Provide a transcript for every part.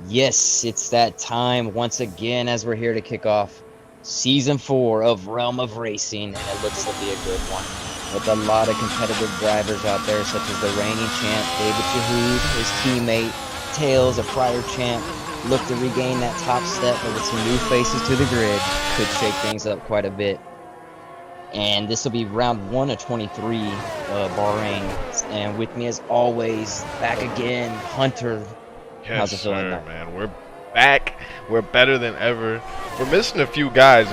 Yes, it's that time once again as we're here to kick off Season 4 of Realm of Racing, and it looks to be a good one. With a lot of competitive drivers out there, such as the reigning champ, David Shahood, his teammate, Tails, a prior champ, look to regain that top step, but with some new faces to the grid, could shake things up quite a bit. And this will be round 1 of 23, Bahrain. And with me as always, back again, Hunter. Yes, How's it feeling sir, tonight? man. We're back. We're better than ever. We're missing a few guys.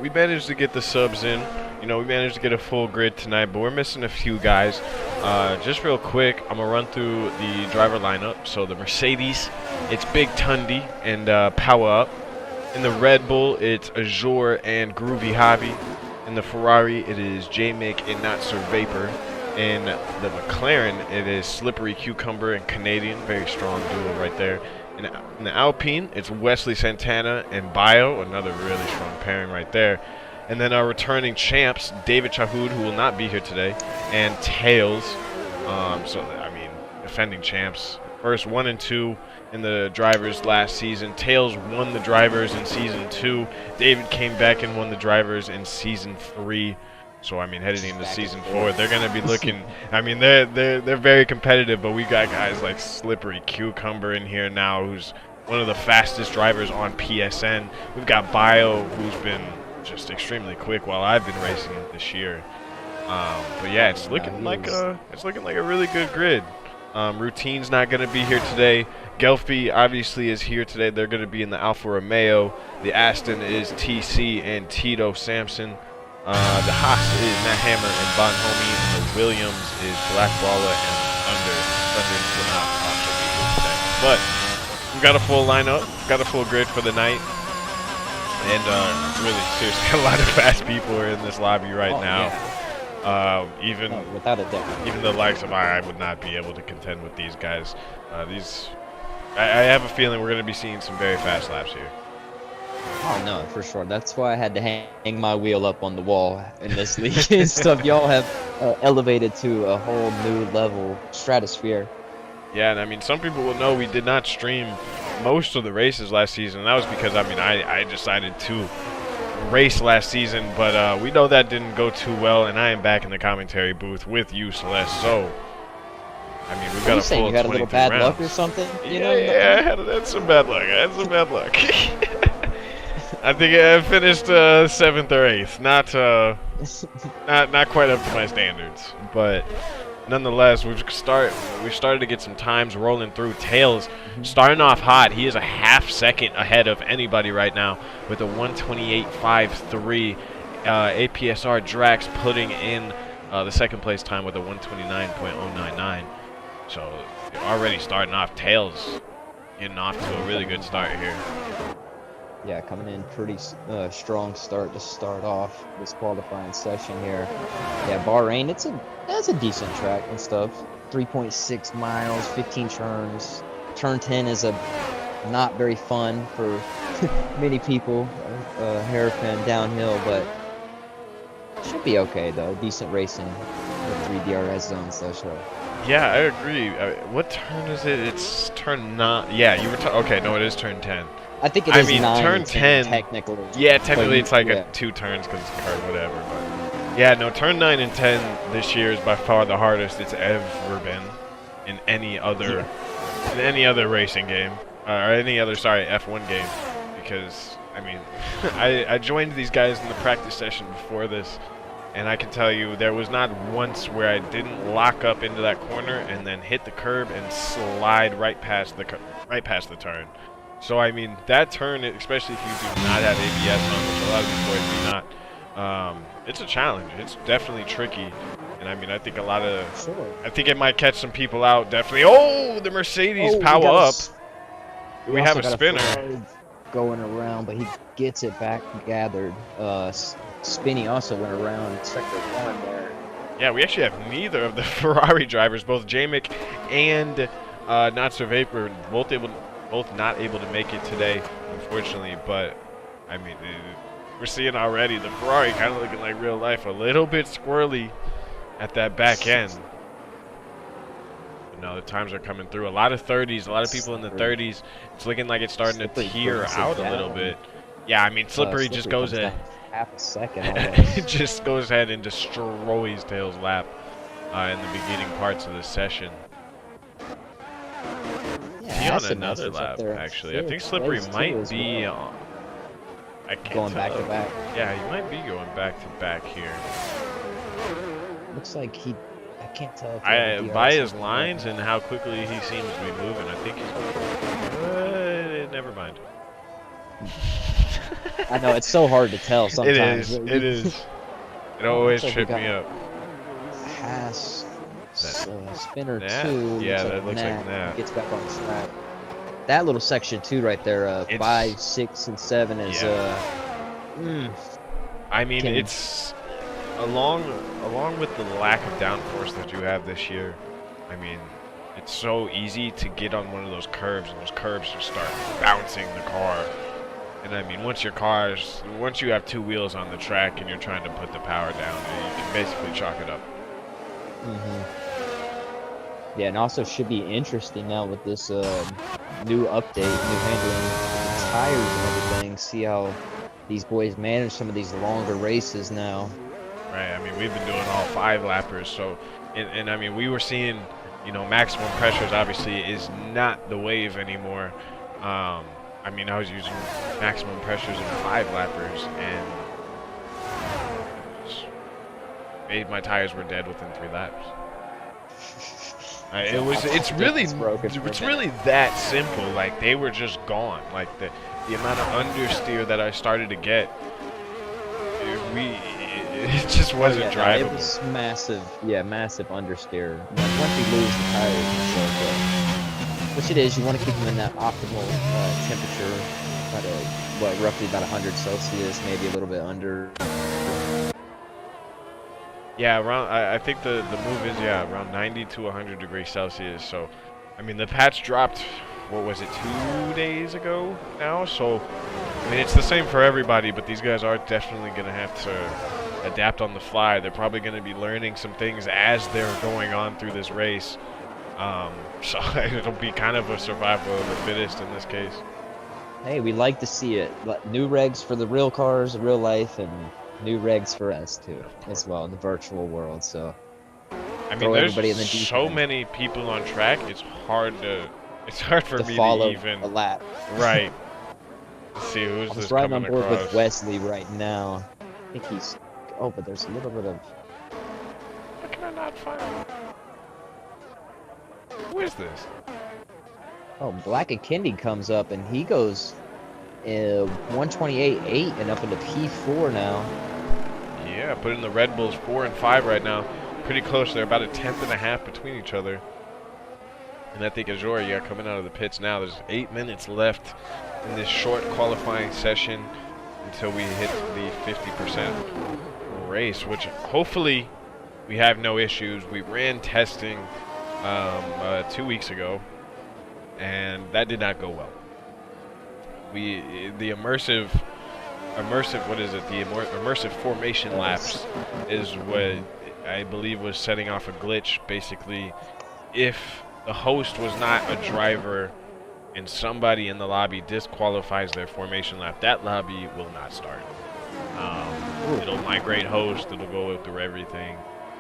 We managed to get the subs in. You know, we managed to get a full grid tonight, but we're missing a few guys. Just real quick, I'm gonna run through the driver lineup. So the Mercedes, it's Big Tundi and Power Up. In the Red Bull, it's Azure and Groovy Hobby. In the Ferrari, it is J-Mick and Not Sir Vapor. In the McLaren, it is Slippery Cucumber and Canadian. Very strong duo right there. In the Alpine, it's Wesley Santana and Bio. Another really strong pairing right there. And then our returning champs, David Chahoud, who will not be here today, and Tails. Defending champs. First 1 and 2 in the drivers last season. Tails won the drivers in Season 2. David came back and won the drivers in Season 3. So, heading into Season 4, they're going to be looking, they're very competitive, but we got guys like Slippery Cucumber in here now, who's one of the fastest drivers on PSN. We've got Bio, who's been just extremely quick while I've been racing it this year. But yeah, it's looking like a really good grid. Routine's not going to be here today. Gelfie obviously is here today. They're going to be in the Alfa Romeo. The Aston is TC and Tito Sampson. The Haas is Matt Hammer and Bon Homie, and the Williams is Black Baller and Thunder. Thunder will not also be here today. But we've got a full lineup, got a full grid for the night. And really, seriously, a lot of fast people are in this lobby right now. Yeah. Without a doubt. Even the likes of I would not be able to contend with these guys. I have a feeling we're going to be seeing some very fast laps here. Oh no, for sure. That's why I had to hang my wheel up on the wall in this league and stuff. Y'all have elevated to a whole new level, stratosphere. Yeah, and some people will know we did not stream most of the races last season. And that was because I decided to race last season, but we know that didn't go too well. And I am back in the commentary booth with you, Celeste. So we've got a full 23 rounds. You had a little bad luck or something? Yeah, I had some bad luck. I think I finished 7th or 8th. Not quite up to my standards, but nonetheless, we've started to get some times rolling through. Tails starting off hot. He is a half second ahead of anybody right now with a 128.53. APSR Drax putting in the second place time with a 129.099. So already starting off, Tails getting off to a really good start here. Yeah, coming in pretty strong start to start off this qualifying session here. Yeah, Bahrain, that's a decent track and stuff. 3.6 miles, 15 turns. Turn 10 is not very fun for many people. Hairpin downhill, but should be okay though. Decent racing with 3 DRS zones, so sure. Yeah, I agree. What turn is it? It's turn 9. Yeah, you were okay. No, it is turn 10. I think it is 9 turn 10 technically. Yeah, technically it's like a 2 turns because it's a card, whatever. But yeah, no, turn 9 and 10 this year is by far the hardest it's ever been in any other racing game or any other F1 game. Because I joined these guys in the practice session before this, and I can tell you there was not once where I didn't lock up into that corner and then hit the curb and slide right past the turn. So that turn, especially if you do not have ABS on, which a lot of these boys do not, it's a challenge. It's definitely tricky, and I think I think it might catch some people out. Definitely. Oh, the Mercedes power up. We have a spinner going around, but he gets it back gathered. Spinny also went around sector 1 there. Yeah, we actually have neither of the Ferrari drivers, both J-Mick and Not Sir Vapor, both not able to make it today, unfortunately. But we're seeing already the Ferrari kind of looking like real life, a little bit squirrely at that back end. But no, the times are coming through. A lot of 30s, a lot of people in the 30s. It's looking like it's starting to tear out a little bit. Yeah, I mean, Slippery just goes ahead. Half a second almost. It just goes ahead and destroys Tails' lap in the beginning parts of the session. Yeah, He on another lap, actually. I think Slippery might be I can't going back to back. Yeah, he might be going back to back here. Looks like he. I can't tell. By his lines and how quickly he seems to be moving, I think he's. Never mind. I know it's so hard to tell sometimes. It is. It always tripped me up. Pass. Spinner Nat? 2. Yeah, that looks like Nat. Gets back on track. That little section 2 right there, 5, 6, and 7 is. I mean, it's along with the lack of downforce that you have this year. I mean, it's so easy to get on one of those curves, and those curves just start bouncing the car. And I mean, once you have 2 wheels on the track and you're trying to put the power down, you can basically chalk it up. Yeah, and also should be interesting now with this new update, new handling of the tires and everything. See how these boys manage some of these longer races now. Right. I mean, we've been doing all 5 lappers, so and I mean, we were seeing, you know, maximum pressures obviously is not the wave anymore. I mean, I was using maximum pressures in 5 lappers, and my tires were dead within 3 laps. It's really that simple. Like, they were just gone. Like, the amount of understeer that I started to get, it just wasn't drivable. It was massive. Yeah, massive understeer. Once you lose the tires, it's like, which it is, you want to keep them in that optimal temperature, roughly about 100 Celsius, maybe a little bit under. Yeah, around. I think the move is around 90 to 100 degrees Celsius. So, I mean, the patch dropped. What was it, 2 days ago now? So, I mean, it's the same for everybody, but these guys are definitely gonna have to adapt on the fly. They're probably gonna be learning some things as they're going on through this race. So it'll be kind of a survival of the fittest in this case. Hey, we like to see it. New regs for the real cars, real life, and new regs for us too, as well in the virtual world. So I mean, there's so many people on track. It's hard for me follow to even a lap. Right. Let's see who's this right coming on board across. with Wesley right now. I think he's. Oh, but there's a little bit of. How can I not find him? Who is this? Oh, Black and Kendi comes up and he goes 128.8 and up into P4 now. Yeah, put in the Red Bulls 4 and 5 right now. Pretty close. They're about a 1/10.5 between each other. And I think Azor, coming out of the pits now. There's 8 minutes left in this short qualifying session until we hit the 50% race, which hopefully we have no issues. We ran testing 2 weeks ago, and that did not go well. The immersive formation laps is what I believe was setting off a glitch. Basically, if the host was not a driver and somebody in the lobby disqualifies their formation lap, that lobby will not start. It'll migrate host, it'll go through everything.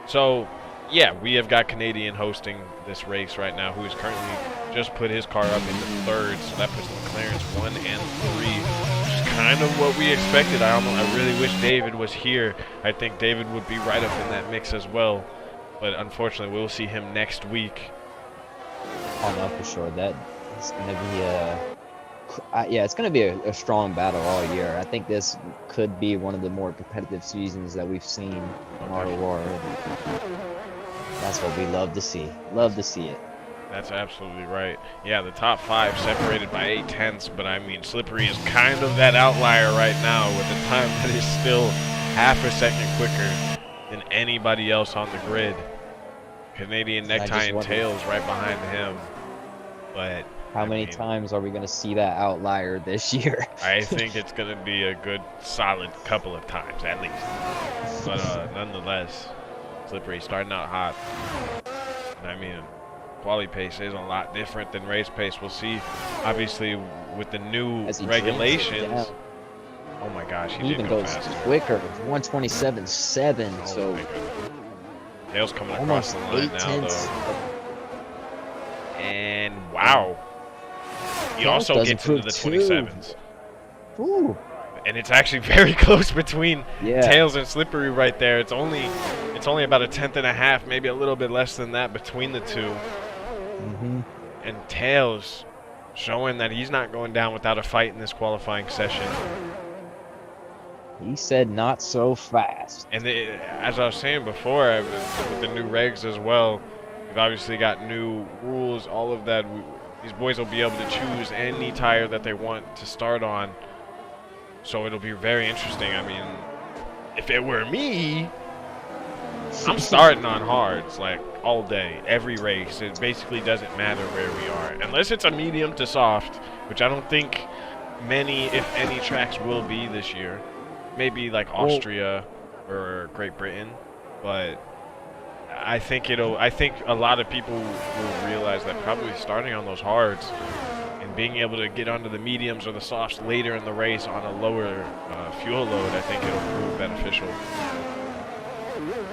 So yeah, we have got Canadian hosting this race right now, who is currently just put his car up into 3rd, so that puts McLaren's 1 and 3, which is kind of what we expected. I really wish David was here. I think David would be right up in that mix as well, but unfortunately we'll see him next week. Oh no, for sure. That is going to be it's going to be a strong battle all year. I think this could be one of the more competitive seasons that we've seen in ROR. That's what we love to see. Love to see it. That's absolutely right. Yeah, the top 5 separated by 8/10, but I mean, Slippery is kind of that outlier right now with a time that is still half a second quicker than anybody else on the grid. Canadian Necktie and Tails right behind him. But how many times are we going to see that outlier this year? I think it's going to be a good, solid couple of times at least. But nonetheless, Slippery starting out hot. I mean, quali pace is a lot different than race pace. We'll see, obviously, with the new As he regulations. Oh my gosh, he even goes quicker, 127.7. Oh so my goodness. Tails coming across almost the line 8 now, tenths. And wow, he Tails also does gets into improve the too. 27s. Ooh. And it's actually very close between Yeah. Tails and Slippery right there. It's only about a tenth and a half, maybe a little bit less than that between the two. And Tails showing that he's not going down without a fight in this qualifying session. He said not so fast. And as I was saying before, with the new regs as well, we've obviously got new rules, all of that. These boys will be able to choose any tire that they want to start on. So it'll be very interesting. I mean, if it were me, I'm starting on hards like all day, every race. It basically doesn't matter where we are, unless it's a medium to soft, which I don't think many, if any, tracks will be this year. Maybe like Austria or Great Britain, but I think a lot of people will realize that probably starting on those hards and being able to get onto the mediums or the softs later in the race on a lower fuel load, I think it'll prove beneficial.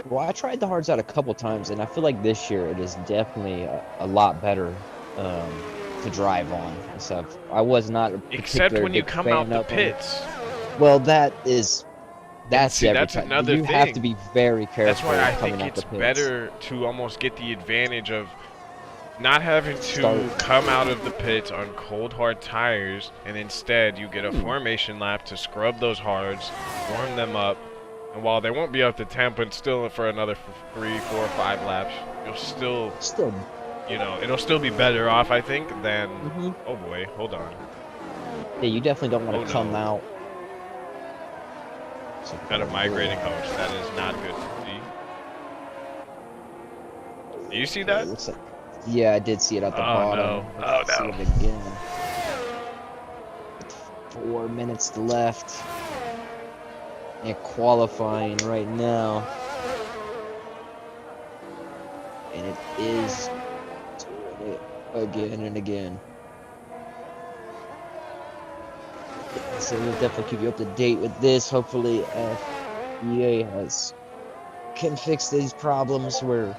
Well, I tried the hards out a couple times, and I feel like this year it is definitely a lot better to drive on and stuff. I was not a except when you come out the pits. Well, that's another you thing. have to be very careful. That's why I think it's better to almost get the advantage of not having to come out of the pits on cold hard tires, and instead you get a formation lap to scrub those hards, warm them up, and while they won't be up to temp, but still for another 3, 4, 5 laps, you'll still you know, it'll still be better off, I think, than oh boy, hold on. Yeah, you definitely don't want to come out. Got a migrating host. That is not good to see. Do you see that? Looks like, yeah, I did see it at the bottom. No. Oh no. See it again. 4 minutes left. And qualifying right now. And it is doing it again and again. So we'll definitely keep you up to date with this. Hopefully EA can fix these problems where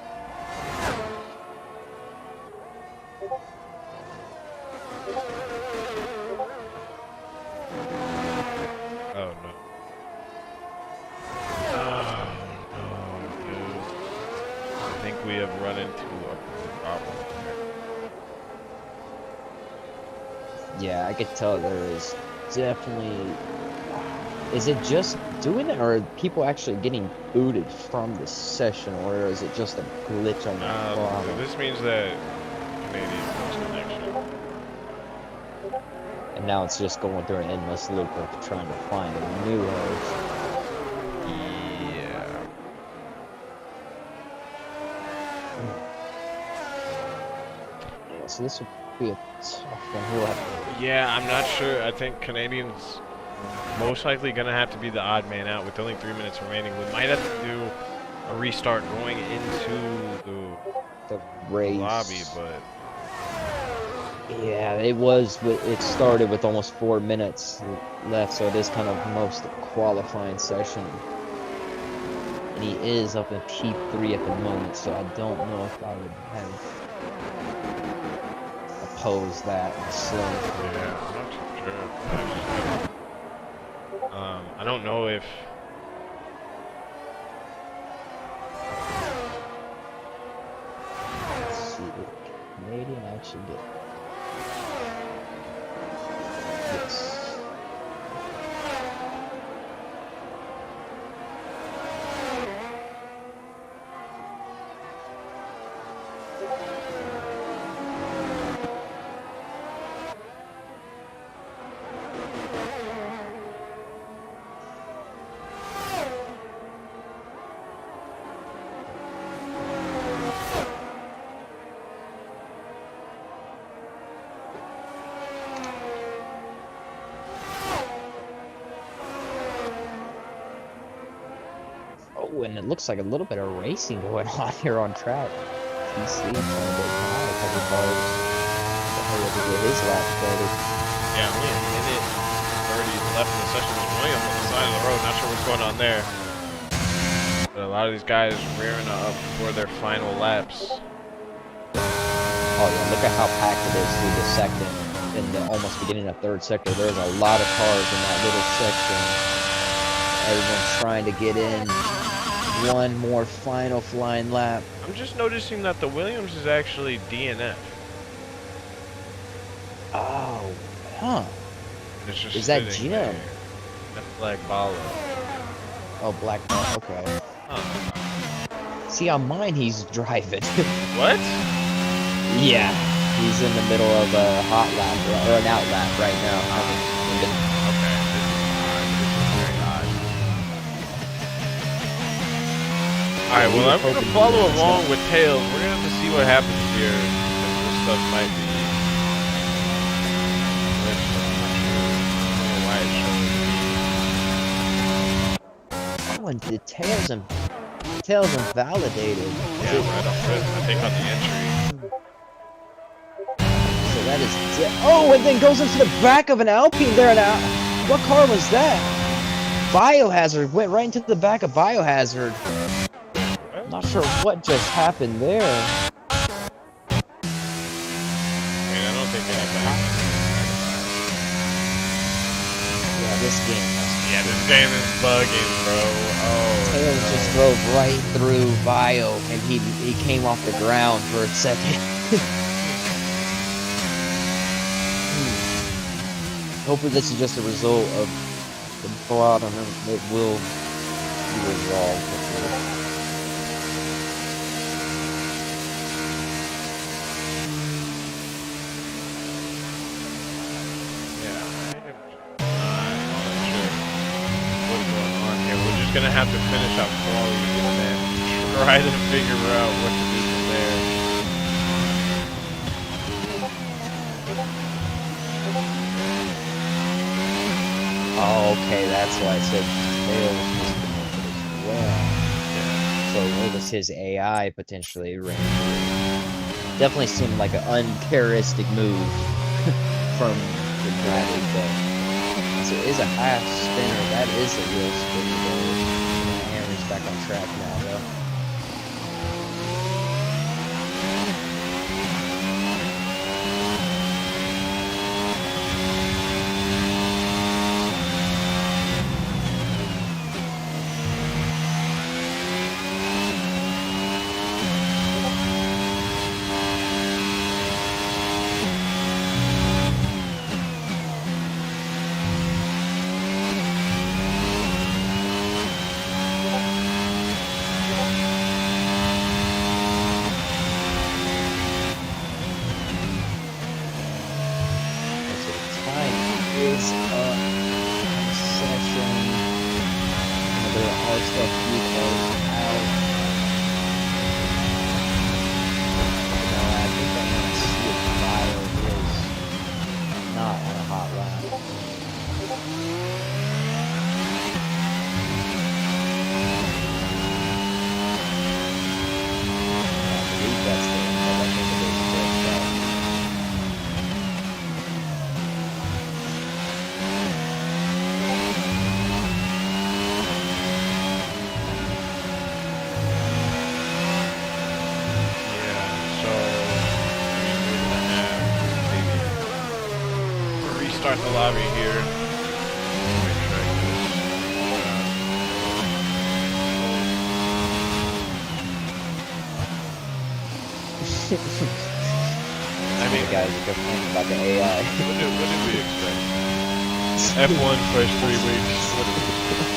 we have run into a problem here. Yeah, I could tell there is definitely. Is it just doing it, or are people actually getting booted from the session, or is it just a glitch on the bottom? This means that Canadian lost connection. And now it's just going through an endless loop of trying to find a new host. So this would be a tough one. Yeah, I'm not sure. I think Canadians most likely going to have to be the odd man out with only 3 minutes remaining. We might have to do a restart going into the race lobby, but yeah, it started with almost 4 minutes left, so it is kind of most qualifying session. And he is up in P3 at the moment, so I don't know if I would have opposed that myself. Yeah, I'm not too sure. I don't know if let's see, did Canadian actually get yes. Oh, and it looks like a little bit of racing going on here on track. PC trying to get high. couple cars to hurry up and get his lap started. Yeah, only a minute 30 left in the session. There's Williams on the side of the road. Not sure what's going on there. But a lot of these guys rearing up for their final laps. Oh yeah, look at how packed it is through the second and the almost beginning of third sector. There's a lot of cars in that little section. Everyone's trying to get in. One more final flying lap. I'm just noticing that the Williams is actually DNF. Oh, huh. It's just Is that sitting Jim? there. That's Black Bala. Oh, Black Ball. Okay. Huh. See, on mine, he's driving. What? Yeah. He's in the middle of a hot lap, or an out lap right now. Okay, this is very odd. Alright, well, I'm going to follow along with Tails. We're going to have to see what happens here. This stuff might be... I don't know why it's showing me. Oh, and the Tails invalidated. Yeah, right off rip. I think on the entry. So that is oh, and then goes into the back of an Alpine there now. What car was that? Biohazard went right into the back of Biohazard. Not sure what just happened there. I mean, I don't think they have that. Yeah, this game. Yeah, this game is bugging, bro. Oh. Taylor just drove right through Bio, and he came off the ground for a second. Hopefully this is just a result of the bottom, and it will be resolved. Gonna have to finish up quality and then try to figure out what to do from there. Oh, okay, that's why I said Tails was promoted as well. Yeah. So it was his AI potentially ran through. Definitely seemed like an uncharacteristic move from the driver, but so it is a half spinner. That is a real spinner though. Hammer's back on track now though. Start the lobby here. I mean, guys are complaining about the AI. What did we expect? F1 first 3 weeks. What did we expect?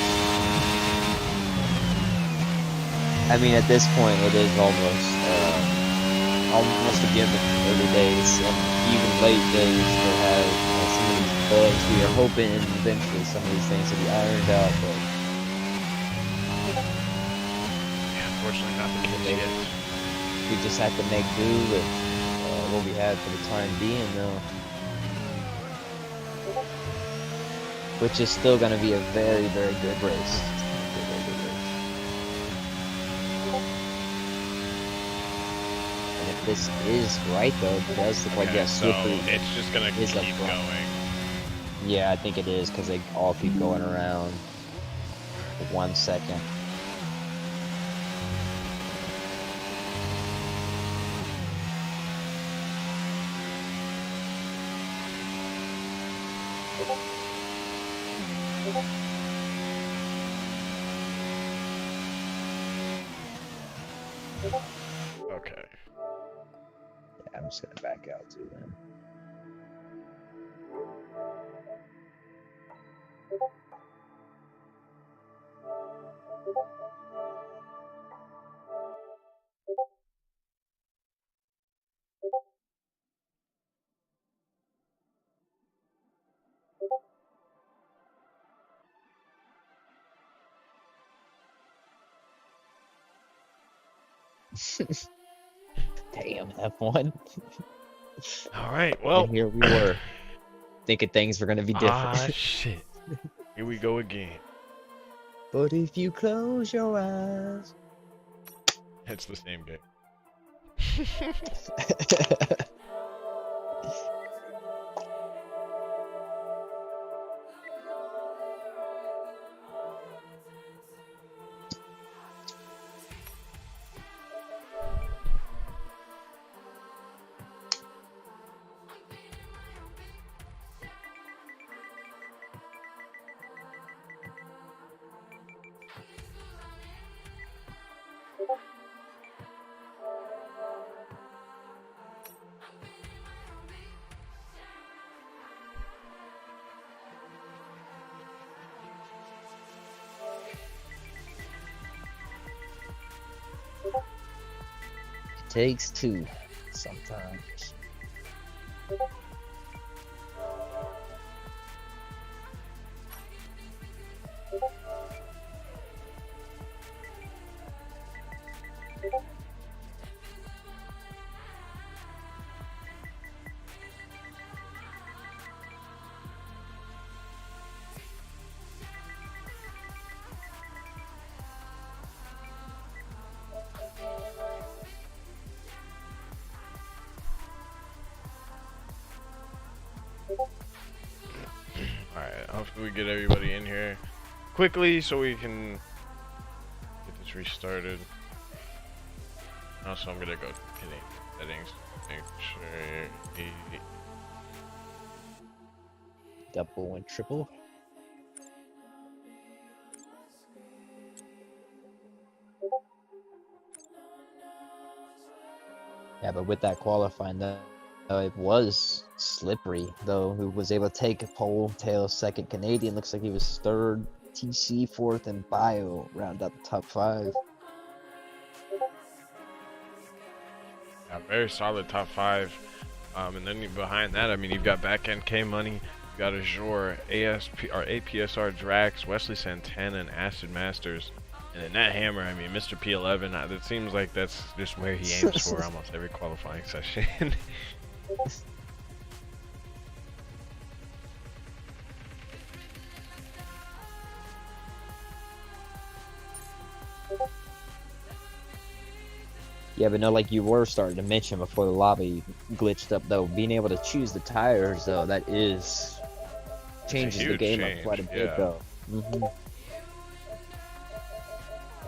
I mean, at this point, it is almost a given early days, and even late days to have some of these bugs. We are hoping eventually some of these things will be ironed out, but yeah, unfortunately not the case yet. We just have to make do with what we had for the time being, though. Which is still going to be a very, very good race. this is right, though, it does look like, Okay, yeah, so slippery it's just gonna is keep up front. going. Yeah, I think it is, because they all keep going around. 1 second. Okay. Yeah, I'm just gonna back out too then. Damn, F1. All right. Well. And here we were, thinking things were gonna be different. Ah, shit. Here we go again. But if you close your eyes. It's the same game. It takes two sometimes. Alright, hopefully we get everybody in here quickly so we can get this restarted. Also, I'm gonna go to settings, make sure Double and triple. Yeah, but with that qualifying, though, it was slippery, though, who was able to take a pole, tail second Canadian. Looks like he was third, TC fourth, and Bio round up the top 5. yeah, very solid top 5. And then behind that, I mean, you've got back end K Money, you've got Azure, ASP or APSR Drax, Wesley Santana, and Acid Masters. And then that hammer, I mean, Mr. P11, it seems like that's just where he aims for almost every qualifying session. Yeah, but no, like you were starting to mention before the lobby glitched up, though, being able to choose the tires, though, that is changes the huge game change, up quite a bit, yeah. though.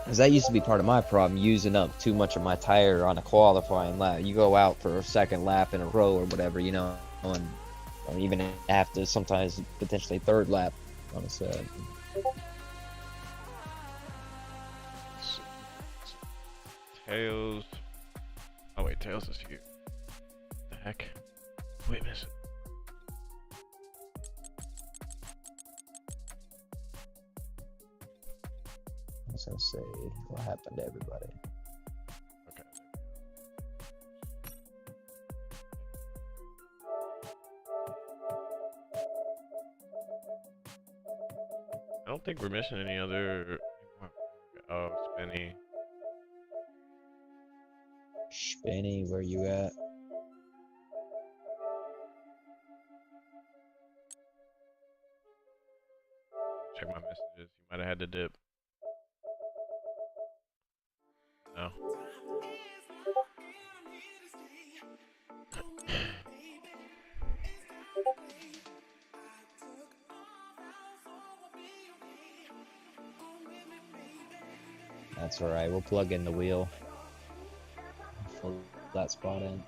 Because that used to be part of my problem, using up too much of my tire on a qualifying lap. You go out for a second lap in a row or whatever, you know, and or even after sometimes potentially third lap on a set. Tails. Oh wait, Tails is here. The heck? Wait a minute. I was gonna say, what happened to everybody? Okay. I don't think we're missing any other. Oh, Spinny. Spinny, where you at? Check my messages. You might have had to dip. No. That's all right. We'll plug in the wheel. Fill that spot in.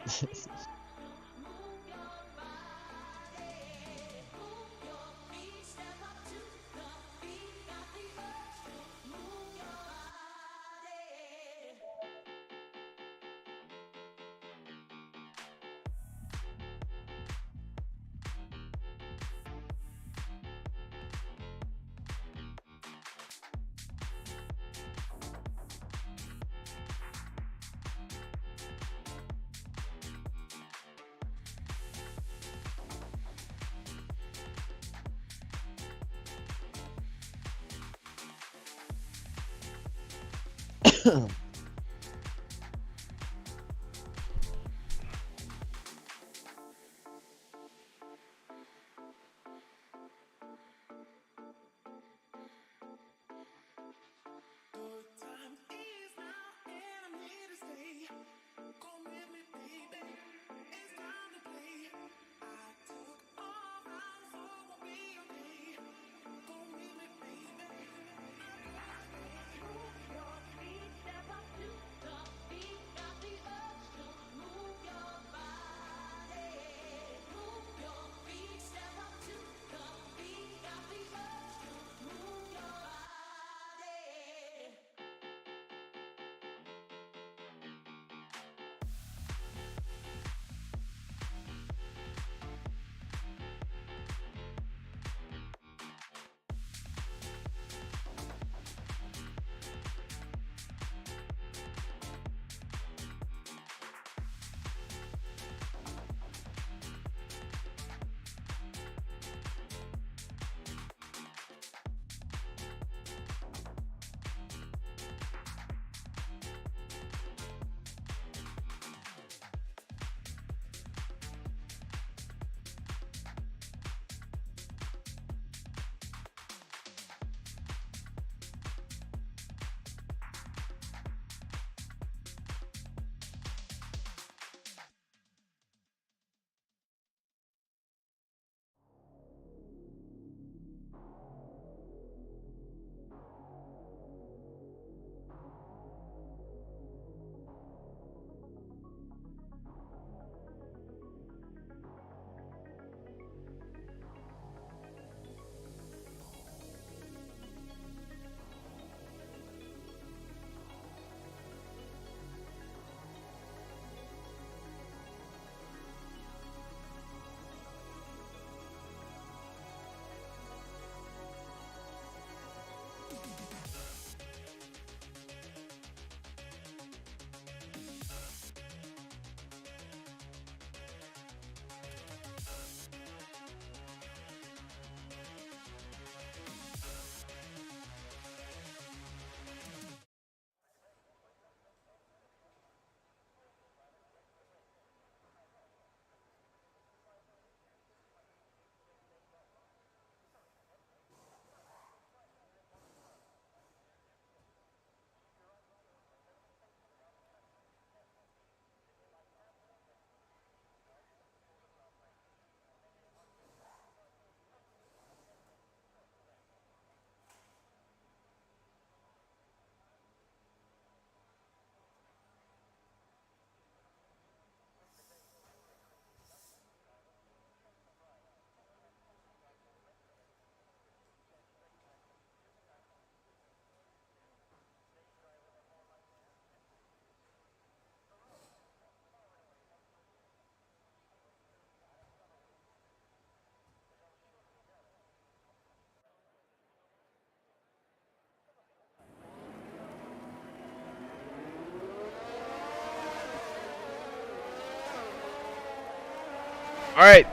All right,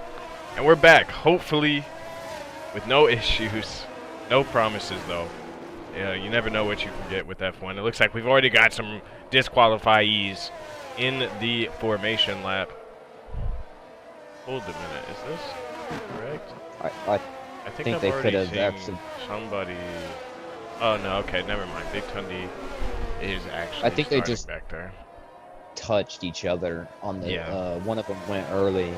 and we're back. Hopefully, with no issues, no promises though. Yeah, you never know what you can get with F1. It looks like we've already got some disqualifiees in the formation lap. Hold a minute, is this correct? I think think I've they already could have seen actually. somebody. Oh no, okay, never mind. Big Tundi is actually I think they starting just back there. touched each other on the. Yeah. One of them went early.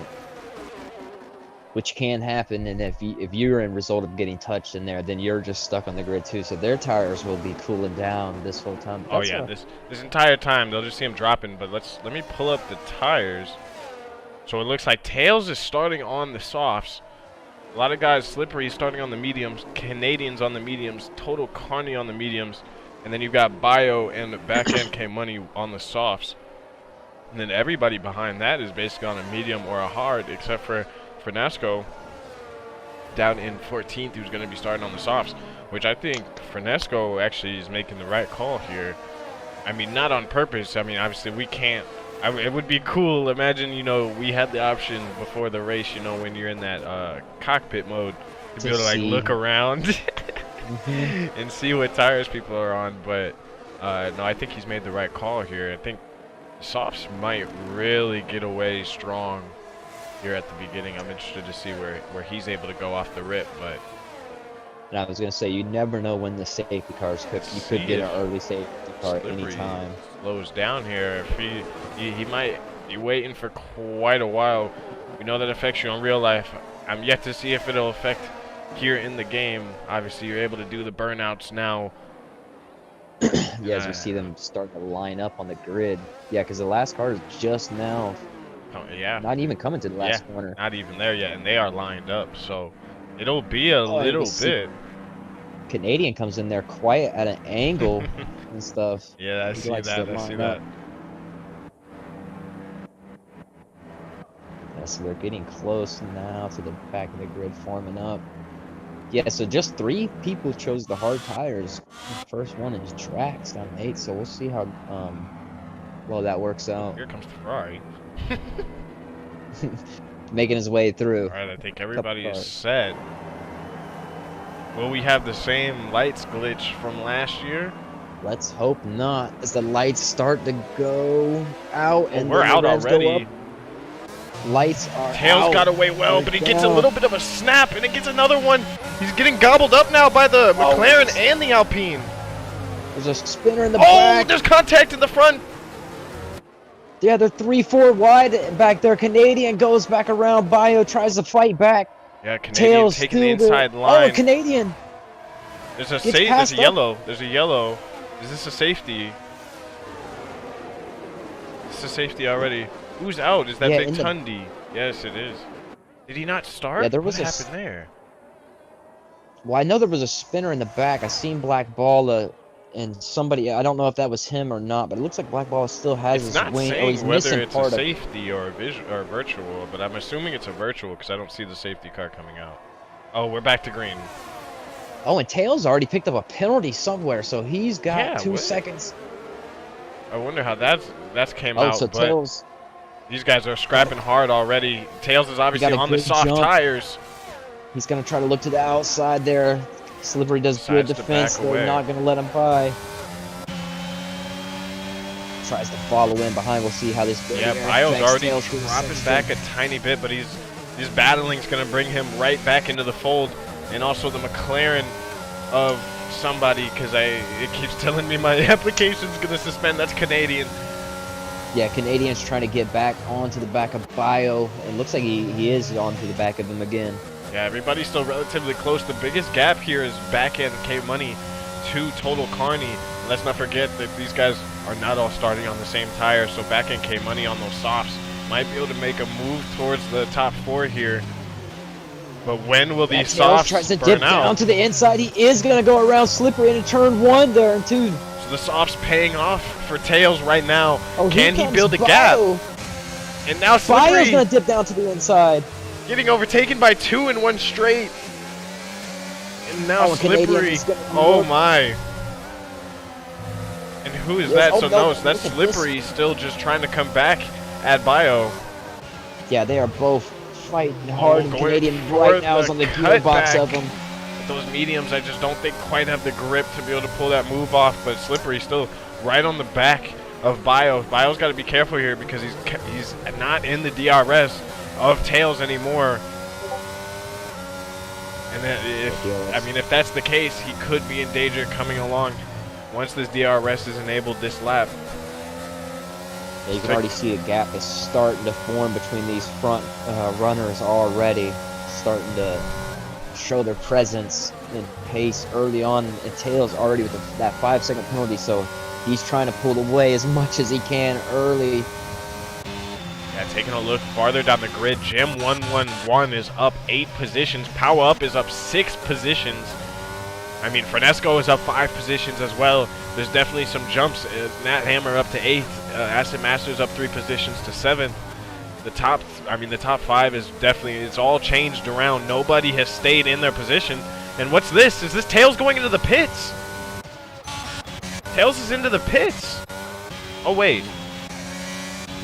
which can happen. And if you're in result of getting touched in there, then you're just stuck on the grid too. So their tires will be cooling down this whole time. Oh yeah, this entire time they'll just see him dropping. But let me pull up the tires. So it looks like Tails is starting on the softs. A lot of guys, Slippery starting on the mediums, Canadians on the mediums, Total Carney on the mediums, and then you've got Bio and back end K Money on the softs. And then everybody behind that is basically on a medium or a hard, except for Fresnesco down in 14th, who's going to be starting on the softs, which I think Fresnesco actually is making the right call here. I mean, not on purpose. I mean, obviously we can't. It would be cool. Imagine, you know, we had the option before the race, you know, when you're in that cockpit mode, to be able to like look around and see what tires people are on. But no, I think he's made the right call here. I think softs might really get away strong here at the beginning. I'm interested to see where he's able to go off the rip. But and I was gonna say, you never know when the safety cars could. You could get an early safety car anytime. Slows down here. If he might be waiting for quite a while. We know that affects you in real life. I'm yet to see if it'll affect here in the game. Obviously, you're able to do the burnouts now. Yeah, as we see them start to line up on the grid. Yeah, because the last car is just now. Oh, yeah. Not even coming to the last corner. Not even there yet, and they are lined up. So it'll be a little bit. Canadian comes in there quiet at an angle and stuff. Yeah, I see that. Yeah, so they're getting close now to the back of the grid forming up. Yeah, so just 3 people chose the hard tires. The first one is Drax down 8, so we'll see how well that works out. Here comes the Ferrari. Making his way through. All right, I think everybody is set. Will we have the same lights glitch from last year? Let's hope not, as the lights start to go out. And we're out already. Lights are Tails out. got away well, but he gets a little bit of a snap, and it gets another one. He's getting gobbled up now by the McLaren and the Alpine. There's a spinner in the back. Oh, there's contact in the front. Yeah, they're 3-4 wide back there. Canadian goes back around. Bio tries to fight back. Yeah, Canadian taking the inside line. Oh, Canadian. There's a yellow. There's a yellow. Is this a safety? This is a safety already. Who's out? Is that Big Tundi? Yes, it is. Did he not start? Yeah, there was what happened there? Well, I know there was a spinner in the back. I seen Black Ball and somebody. I don't know if that was him or not, but it looks like Black Ball still has his wing. It's not saying whether it's a safety safety or a virtual, but I'm assuming it's a virtual because I don't see the safety car coming out. Oh, we're back to green. Oh, and Tails already picked up a penalty somewhere, so he's got 2 seconds. I wonder how that's came out. So but Tails. These guys are scrapping hard already. Tails is obviously on the soft tires. He's going to try to look to the outside there. Slippery does good defense. They're not going to let him by. Tries to follow in behind. We'll see how this goes. Yeah, Bio's already dropping back a tiny bit, but his battling's going to bring him right back into the fold. And also the McLaren of somebody, because it keeps telling me my application's going to suspend. That's Canadian. Yeah, Canadian's trying to get back onto the back of Bio. It looks like he is onto the back of him again. Yeah, everybody's still relatively close. The biggest gap here is back-end K-Money to Total Carney. Let's not forget that these guys are not all starting on the same tire, so back-end K-Money on those softs might be able to make a move towards the top 4 here. But when will these softs tries to burn dip out? Down to the inside. He is going to go around Slippery into turn 1 there and 2. So the softs paying off for Tails right now. Oh, can he build a gap? And now Slippery Bio's going to dip down to the inside. Getting overtaken by 2 in one straight. And now Slippery. Oh my. And who is that? So that's Slippery still just trying to come back at Bio. Yeah, they are both fighting hard. And Canadian right now is on the gearbox of them. Those mediums, I just don't think quite have the grip to be able to pull that move off. But Slippery still right on the back of Bio. Bio's got to be careful here because he's not in the DRS of Tails anymore. And then if that's the case, he could be in danger coming along once this DRS is enabled this lap. Yeah, you can already see a gap is starting to form between these front runners already. starting to show their presence and pace early on, and Tails already with that 5-second penalty, so he's trying to pull away as much as he can early. Yeah, taking a look farther down the grid, Jim 111 is up 8 positions. Power Up is up 6 positions. I mean, Frenesco is up 5 positions as well. There's definitely some jumps. Nat Hammer up to 8th. Acid Masters up 3 positions to 7th. The top 5 is definitely, it's all changed around. Nobody has stayed in their position. And what's this? Is this Tails going into the pits? Tails is into the pits. Oh, wait.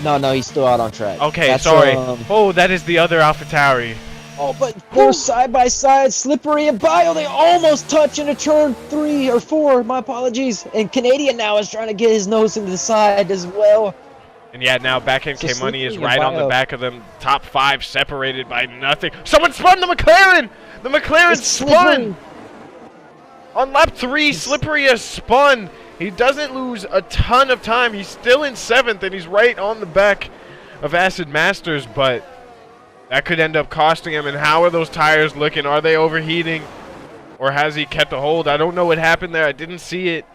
No, he's still out on track. Okay, that's, sorry. Oh, that is the other AlphaTauri. Oh, but they're side by side, Slippery and Bio. They almost touch into turn 3 or 4. My apologies. And Canadian now is trying to get his nose into the side as well. And yeah, now back end K-Money is right on the back of them. Top 5 separated by nothing. Someone spun the McLaren! The McLaren spun! On lap 3, Slippery has spun. He doesn't lose a ton of time. He's still in 7th, and he's right on the back of Acid Masters, but that could end up costing him. And how are those tires looking? Are they overheating? Or has he kept a hold? I don't know what happened there. I didn't see it.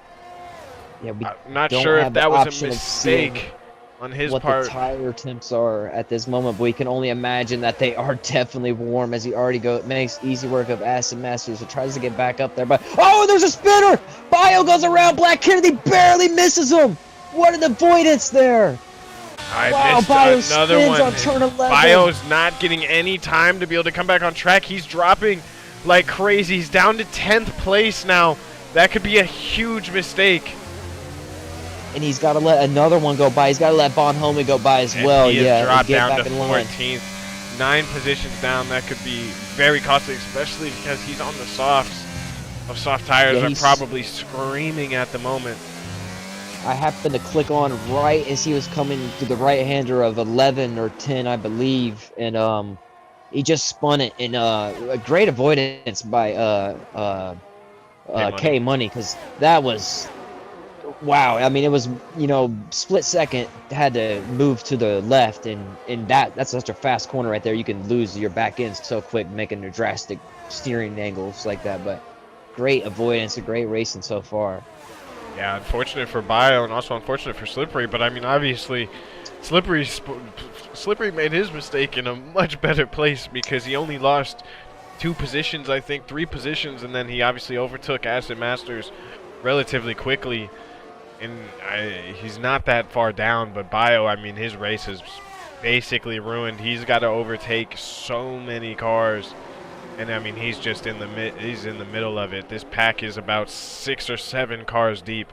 Yeah, I'm not sure if that was a mistake on his part. What the tire temps are at this moment, but we can only imagine that they are definitely warm as he already makes easy work of Acid Masters, so tries to get back up there, but oh, there's a spinner! Bio goes around Black Kennedy, barely misses him! What an avoidance there! I missed Bio another spins one. on turn 11. Bio's not getting any time to be able to come back on track. He's dropping like crazy. He's down to 10th place now. That could be a huge mistake. And he's got to let another one go by. He's got to let Bonhomme go by as well. He yeah, has dropped get down back to in line. 14th. 9 positions down. That could be very costly, especially because he's on the softs. Of soft tires Yeah, are probably screaming at the moment. I happened to click on right as he was coming to the right-hander of 11 or 10, I believe, and he just spun it in a great avoidance by K-Money, because that was, wow. I mean, it was, you know, split second, had to move to the left, and that's such a fast corner right there. You can lose your back end so quick, making the drastic steering angles like that, but great avoidance, a great racing so far. Yeah, unfortunate for Bio and also unfortunate for Slippery, but I mean, obviously, Slippery made his mistake in a much better place because he only lost 2 positions, I think, 3 positions, and then he obviously overtook Acid Masters relatively quickly, and he's not that far down, but Bio, I mean, his race is basically ruined. He's got to overtake so many cars. And I mean, he's just in the middle of it. This pack is about 6 or 7 cars deep.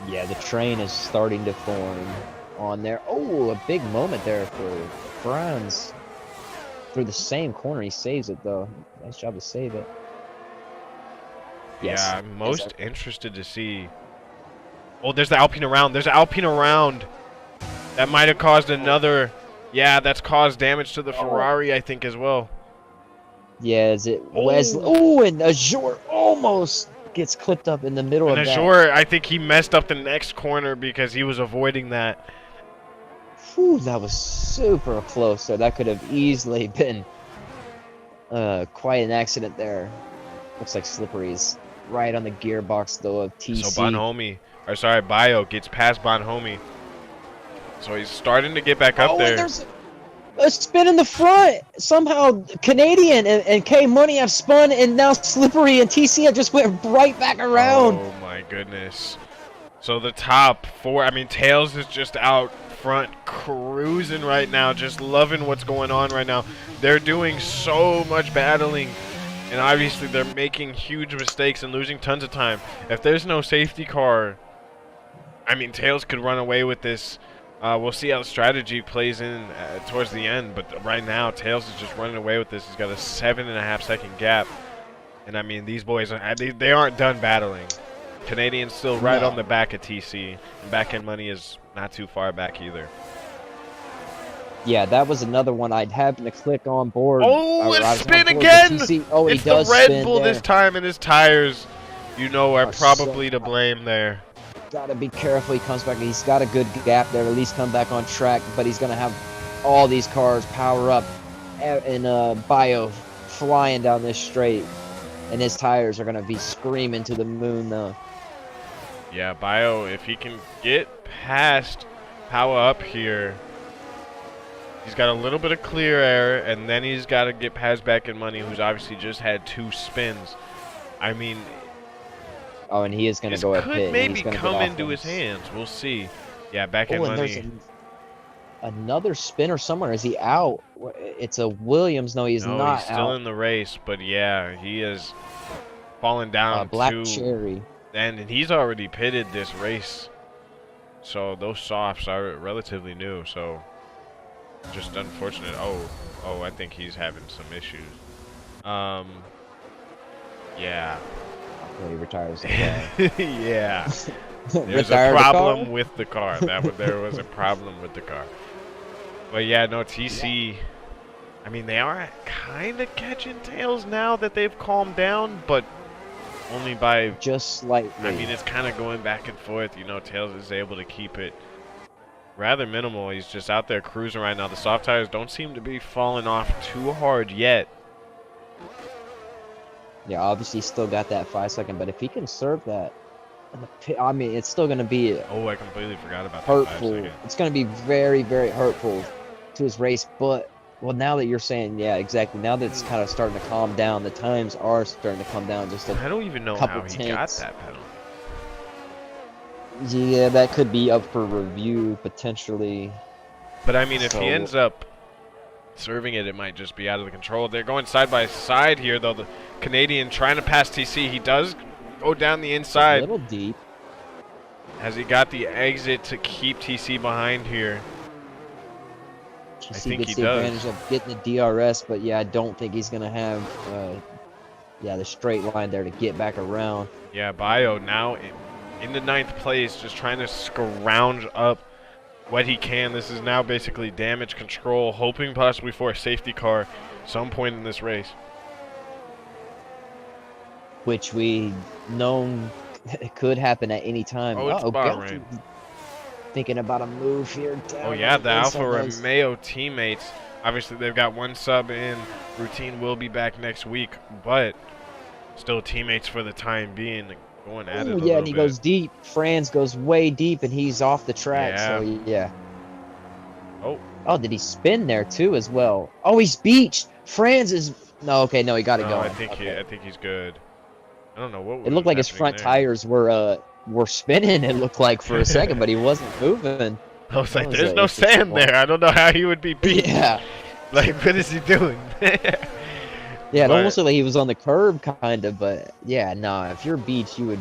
Yeah, the train is starting to form on there. Oh, a big moment there for Franz. Through the same corner, he saves it though. Nice job to save it. Yes. Yeah, I'm most interested to see. Oh, there's the Alpine around. There's an Alpine around. That might have caused another. Yeah, that's caused damage to the Ferrari, I think, as well. Yeah, is it Wesley? Oh, and Azure almost gets clipped up in the middle of that. Azure, I think he messed up the next corner because he was avoiding that. Whew, that was super close there. That could have easily been quite an accident there. Looks like Slippery's right on the gearbox, though, of TC. So Bio gets past Bonhomme. So he's starting to get back up there. There's a spin in the front. Somehow Canadian and K-Money have spun, and now Slippery and TC have just went right back around. Oh my goodness. So the top 4, I mean, Tails is just out front cruising right now, just loving what's going on right now. They're doing so much battling, and obviously they're making huge mistakes and losing tons of time. If there's no safety car, I mean, Tails could run away with this. We'll see how the strategy plays in towards the end, but right now Tails is just running away with this. He's got a 7.5 second gap, and I mean, these boys they aren't done battling. Canadian's still right on the back of TC, and back end money is not too far back either. Yeah, that was another one I'd happen to click on board. Oh, it's spin again! Oh, it's the Red Bull this time, and his tires, you know, are probably to blame there. Gotta be careful. He comes back. He's got a good gap there to at least come back on track, but he's gonna have all these cars power up Bio flying down this straight, and his tires are gonna be screaming to the moon though. Yeah, Bio, if he can get past Power Up here, he's got a little bit of clear air, and then he's got to get past Back in Money, who's obviously just had 2 spins. I mean, oh, and he is gonna go at pit. Could maybe he's gonna come into his hands. We'll see. Yeah, Back in and Money. there's another spinner somewhere. Is he out? It's a Williams. No, he's not. He's still in the race, but yeah, he is falling down. Black Cherry. And he's already pitted this race, so those softs are relatively new. So just unfortunate. Oh, I think he's having some issues. Yeah. He retires. Yeah. There's a problem with the car. There was a problem with the car. But yeah, no, TC. I mean, they are kind of catching tails now that they've calmed down, but only by just slightly. I mean, it's kind of going back and forth. You know, Tails is able to keep it rather minimal. He's just out there cruising right now. The soft tires don't seem to be falling off too hard yet. Yeah, obviously he's still got that 5 second, but if he can serve that, I mean, it's still going to be I completely forgot about hurtful. That 5 second. It's going to be very, very hurtful to his race. But, well, now that you're saying, yeah, exactly. Now that it's kind of starting to calm down, the times are starting to come down just a I don't even know how he got that penalty. Yeah, that could be up for review, potentially. But, I mean, if he ends up serving it, it might just be out of the control. They're going side by side here, though. The Canadian trying to pass TC. He does go down the inside. A little deep. Has he got the exit to keep TC behind here? TC I think gets the advantage of getting the DRS, but yeah, I don't think he's going to have the straight line there to get back around. Yeah, Bio now in the 9th place, just trying to scrounge up what he can. This is now basically damage control, hoping possibly for a safety car some point in this race. Which we know could happen at any time. Oh, it's Bahrain. Thinking about a move here. Oh, yeah, the Alfa Romeo teammates. Obviously, they've got 1 sub in. Routine will be back next week, but still teammates for the time being. Going at it a yeah, and he goes deep. Franz goes way deep, and he's off the track. Yeah. So, yeah. Oh, did he spin there, too, as well? Oh, he's beached. Franz is... No, okay, no, he got it going. I think he's good. I don't know what. It looked like his front tires were spinning. It looked like for a second, but he wasn't moving. I was like, "There's no sand there. I don't know how he would be beat." Yeah. Like, what is he doing? Yeah, it almost looked like he was on the curb, kind of. But yeah, no. If you're beached, you would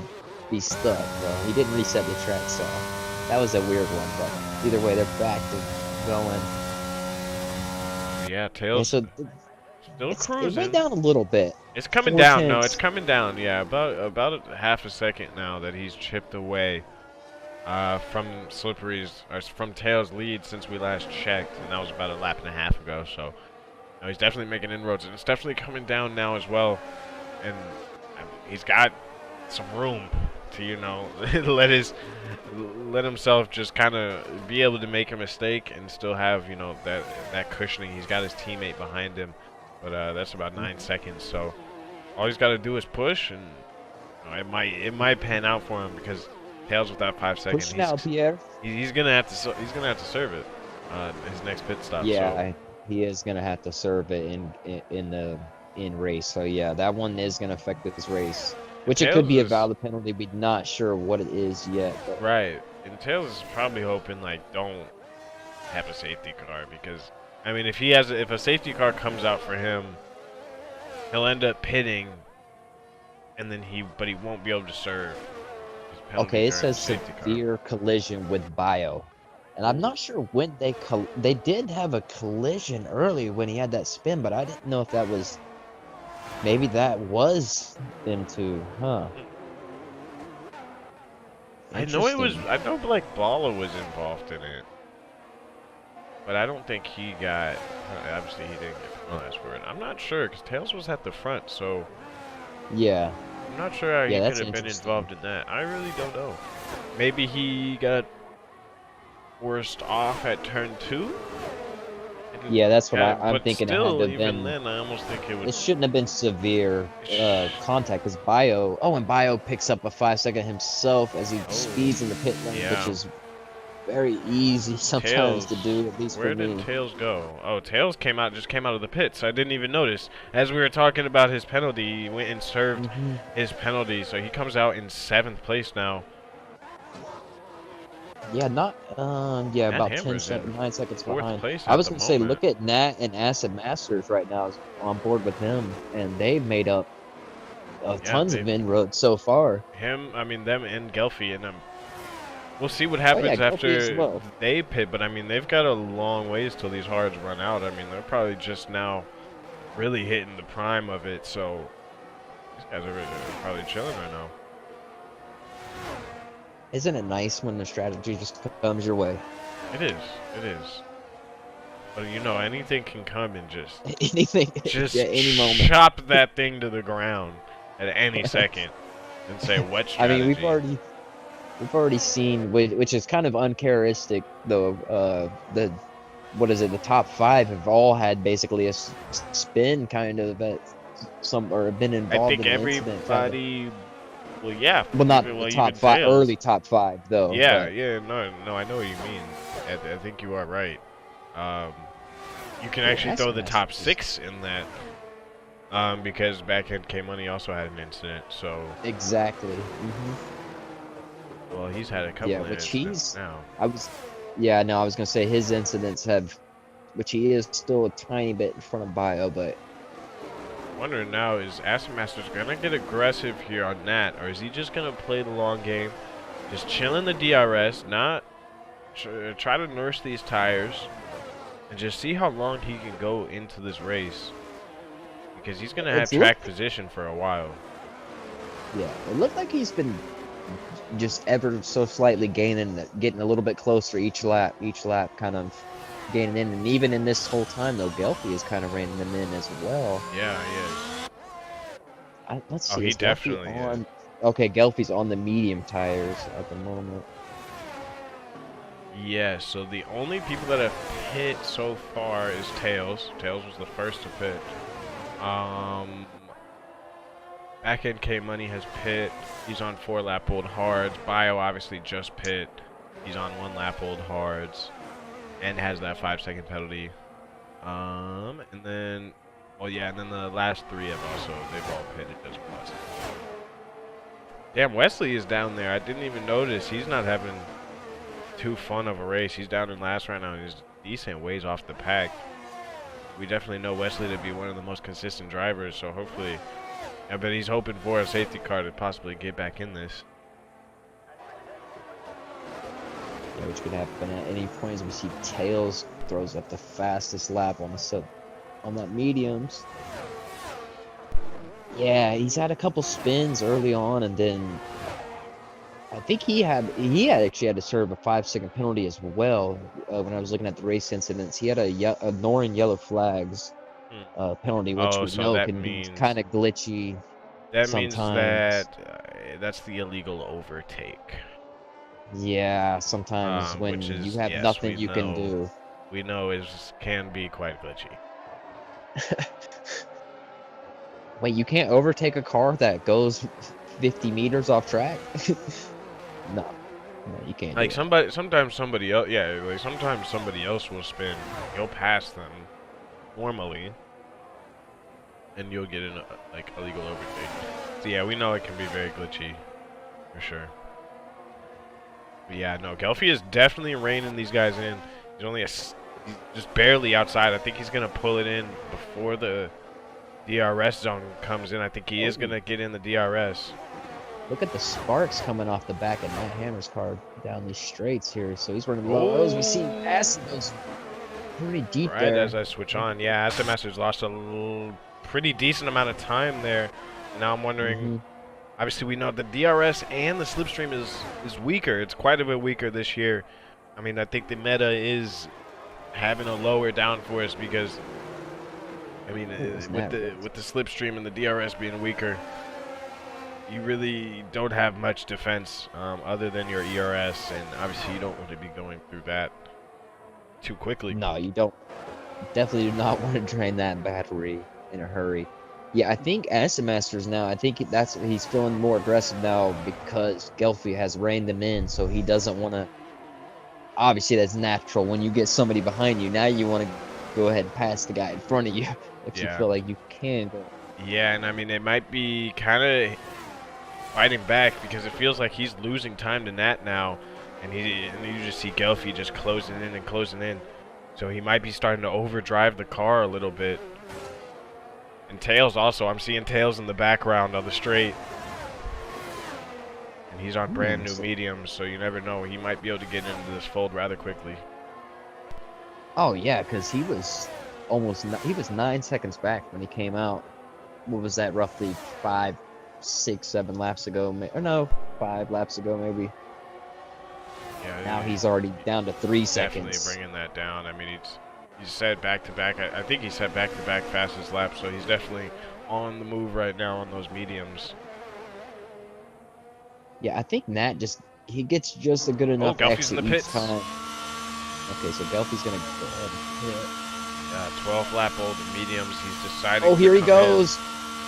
be stuck. Bro. He didn't reset the track, so that was a weird one. But either way, they're back to going. Yeah, Tails. Yeah, so still cruising. It went down a little bit. It's coming down. No, it's coming down. Yeah, about a half a second now that he's chipped away from Slippery's or from Tails' lead since we last checked, and that was about a lap and a half ago. So no, he's definitely making inroads, and it's definitely coming down now as well. And he's got some room to let himself just kind of be able to make a mistake and still have that cushioning. He's got his teammate behind him. But that's about 9 seconds, so all he's got to do is push, and it might pan out for him because Tails with that 5 seconds. Push now, Pierre. He's gonna have to serve it his next pit stop. Yeah, he is gonna have to serve it in race. So yeah, that one is gonna affect this race, which it could be a valid penalty. We're not sure what it is yet. But. Right, and Tails is probably hoping don't have a safety car because. I mean, if a safety car comes out for him, he'll end up pitting, and then he won't be able to serve. Okay, it says severe collision with Bio, and I'm not sure when they did have a collision earlier when he had that spin, but I didn't know if that was maybe that was them two, huh? I know Black Balla was involved in it. But I don't think he got. Obviously, he didn't get penalized for it. I'm not sure because Tails was at the front, so. Yeah. I'm not sure how he could have been involved in that. I really don't know. Maybe he got forced off at turn 2 Yeah, that's what Yeah, I'm but thinking. It had to still, have even been. then, I almost think it would. It shouldn't have been severe contact because Bio. Oh, and Bio picks up a 5 second himself as he Oh, speeds in the pit lane, which yeah. is very easy sometimes to Tails. do, at least for Where did me. Tails go? Oh, Tails just came out of the pits. I didn't even notice. As we were talking about his penalty, he went and served his penalty, so he comes out in 7th place now. Yeah, not yeah, Matt about Hammer's in 9 seconds 4th behind. place I at was the gonna say, moment. look at Nat and Acid Masters right now is on board with him, and they've made up Yeah, tons of inroads so far. I mean, them and Gelfie, and we'll see what Oh yeah, happens Gelfie as after well. they pit, but I mean, they've got a long ways till these hards run out. I mean, they're probably just now really hitting the prime of it, so these guys are probably chilling right now. Isn't it nice when the strategy just comes your way? It is. It is. But you know, anything can come and Anything, yeah, just any moment. chop that thing to the ground at any second and say, what I mean, strategy? we've already seen, which is kind of uncharacteristic though. The what is it? The top five have all had basically a spin kind of at some or been I involved think in an incident kind of. everybody, well, yeah, Well, not the top even five, Tails. early top five though, Yeah, but yeah, no, I know what you mean. I think you are right. Um, you can yeah, actually throw Acid the Master top 6 in that, because Backhand K Money also had an incident. So, exactly. well, he's had a Yeah, couple of which incidents now. I was, yeah, no, I was gonna say his incidents have, which he is still a tiny bit in front of Bio, but Wondering now, is Acid Master's gonna get aggressive here on Nat, or is he just gonna play the long game, just chill in the DRS, not try to nurse these tires, and just see how long he can go into this race, because he's gonna have it's track looked, position for a while. yeah, it looked like he's been just ever so slightly getting a little bit closer each lap, kind of gaining in, and even in this whole time though, Gelfie is kind of reining them in as well. Yeah, he is. Let's Oh, see, he is Gelfie definitely is. on? Okay, Gelfie's on the medium tires at the moment. Yeah, so the only people that have pit so far is Tails. Tails was the first to pit. Backend K Money has pit. He's on 4 lap old hards. Bio obviously just pit. He's on 1 lap old hards and has that 5 second penalty. And then, well, yeah, and then the last 3 they've all pitted as plus. Damn, Wesley is down there. I didn't even notice. He's not having too fun of a race. He's down in last right now, and he's decent ways off the pack. We definitely know Wesley to be one of the most consistent drivers, so hopefully, I bet he's hoping for a safety car to possibly get back in this. Yeah, which could happen at any point. As we see Tails throws up the fastest lap on that mediums. Yeah, he's had a couple spins early on, and then I think he actually had to serve a 5 second penalty as well. When I was looking at the race incidents, he had ignoring yellow flags penalty, which Oh, we so know can be kind of glitchy that means sometimes. that that's the illegal overtake. Yeah, sometimes when Which you is, have yes, nothing you can do. we know can be quite glitchy. Wait, you can't overtake a car that goes 50 meters off track? No, you can't do Like that. sometimes somebody else, yeah, like sometimes somebody else will spin, go past them normally, and you'll get in like illegal overtake. So yeah, we know it can be very glitchy, for sure. But yeah, no, Gelfie is definitely reining these guys in. He's only he's just barely outside. I think he's gonna pull it in before the DRS zone comes in. I think he is gonna get in the DRS. Look at the sparks coming off the back of Matt Hammer's car down these straights here. So he's running low. As we see, Acid goes pretty deep right there. As I switch on, yeah, Acid Masters lost a pretty decent amount of time there. And now I'm wondering, obviously we know the DRS and the slipstream is weaker. It's quite a bit weaker this year. I mean, I think the meta is having a lower downforce because, I mean, with the slipstream and the DRS being weaker, you really don't have much defense other than your ERS, and obviously you don't want to be going through that too quickly. No, you don't. Definitely do not want to drain that battery in a hurry. Yeah, I think Acid Masters now, I think he's feeling more aggressive now because Gelfi has reined him in, so he doesn't want to. Obviously, that's natural. When you get somebody behind you, now you want to go ahead and pass the guy in front of you if you Yeah. feel like you can go. Yeah, and I mean, it might be kind of fighting back because it feels like he's losing time to Nat now, and you just see Gelfi just closing in and closing in. So he might be starting to overdrive the car a little bit. And Tails also, I'm seeing Tails in the background on the straight. And he's on brand new mediums, so you never know. He might be able to get into this fold rather quickly. Oh yeah, because he was 9 seconds back when he came out. What was that, roughly 5, 6, 7 laps ago? Or no, 5 laps ago maybe. Yeah. Now he's already down to 3 seconds. Definitely bringing that down. I mean, he's said back-to-back. I think he said back-to-back fastest lap, so he's definitely on the move right now on those mediums. Yeah, I think Nat he gets just a good enough exit each time. Okay, so Gelfi's gonna go ahead and hit. 12 lap old mediums. He's deciding. Oh, here he goes.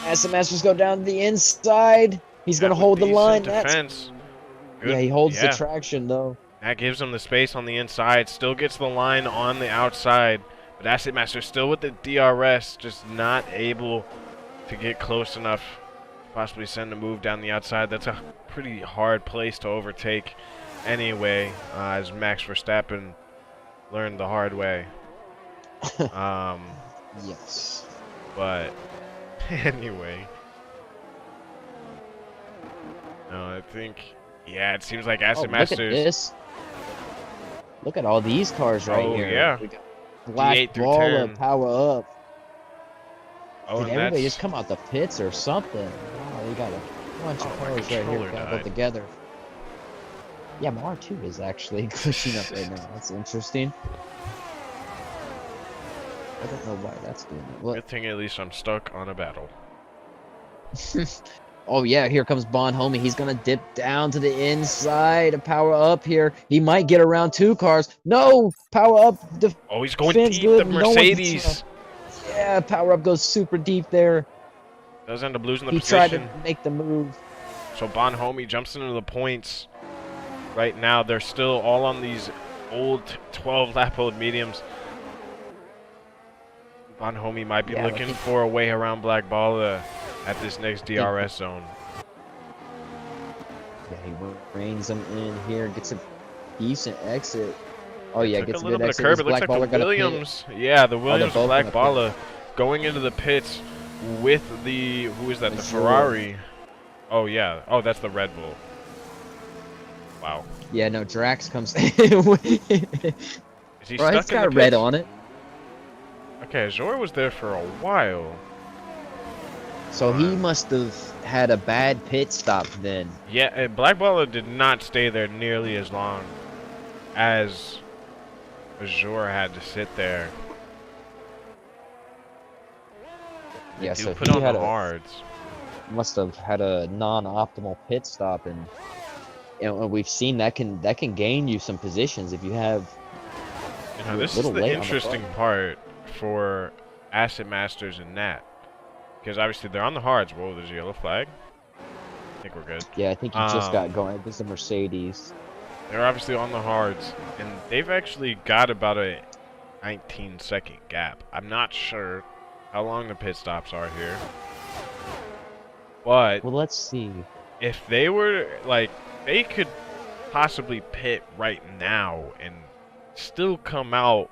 As the Masters go down to the inside, he's gonna hold the line. Defense. Yeah, he holds the traction though. That gives him the space on the inside. Still gets the line on the outside, but Acid Master still with the DRS, just not able to get close enough. Possibly send a move down the outside. That's a pretty hard place to overtake anyway, as Max Verstappen learned the hard way. Yes. But anyway. No, I think, yeah, it seems like Acid Masters. Look at this. Look at all these cars right here. Yeah. We got Black Ball, Power Up. Oh, did everybody just come out the pits or something? Wow, we got a bunch of cars right here gathered together. Yeah, my R2 is actually glitching up right now. That's interesting. I don't know why that's doing that. Good thing at least I'm stuck on a battle. Oh yeah, here comes Bon Homie. He's gonna dip down to the inside of Power Up here. He might get around 2 cars. No! Power Up. Oh, he's going deep. The Mercedes. Yeah, Power Up goes super deep there. Does end up losing the position. He tried to make the move. So Bon Homie jumps into the points. Right now, they're still all on these old 12-lap-old mediums. Bon Homie might be looking for a way around Black Balla at this next DRS zone. Yeah, he reins him in here, gets a decent exit. Oh yeah, gets a good exit. Curb. It looks like the Williams. Yeah, the Williams Black Balla going into the pits with the, who is that? The Ferrari. Oh yeah. Oh, that's the Red Bull. Wow. Yeah, no, Drax comes. Is he stuck it's got red on it. Okay, Zor was there for a while. So he must have had a bad pit stop then. Yeah, Black Balla did not stay there nearly as long as Azure had to sit there. Yeah, so put on the hards. Must have had a non-optimal pit stop, and we've seen that can gain you some positions if you have. You know, this is the interesting part for Acid Masters and Nat, because obviously they're on the hards. Whoa, there's a yellow flag. I think we're good. Yeah, I think you just got going. This is a Mercedes. They're obviously on the hards, and they've actually got about a 19-second gap. I'm not sure how long the pit stops are here, but well, let's see. If they were like, they could possibly pit right now and still come out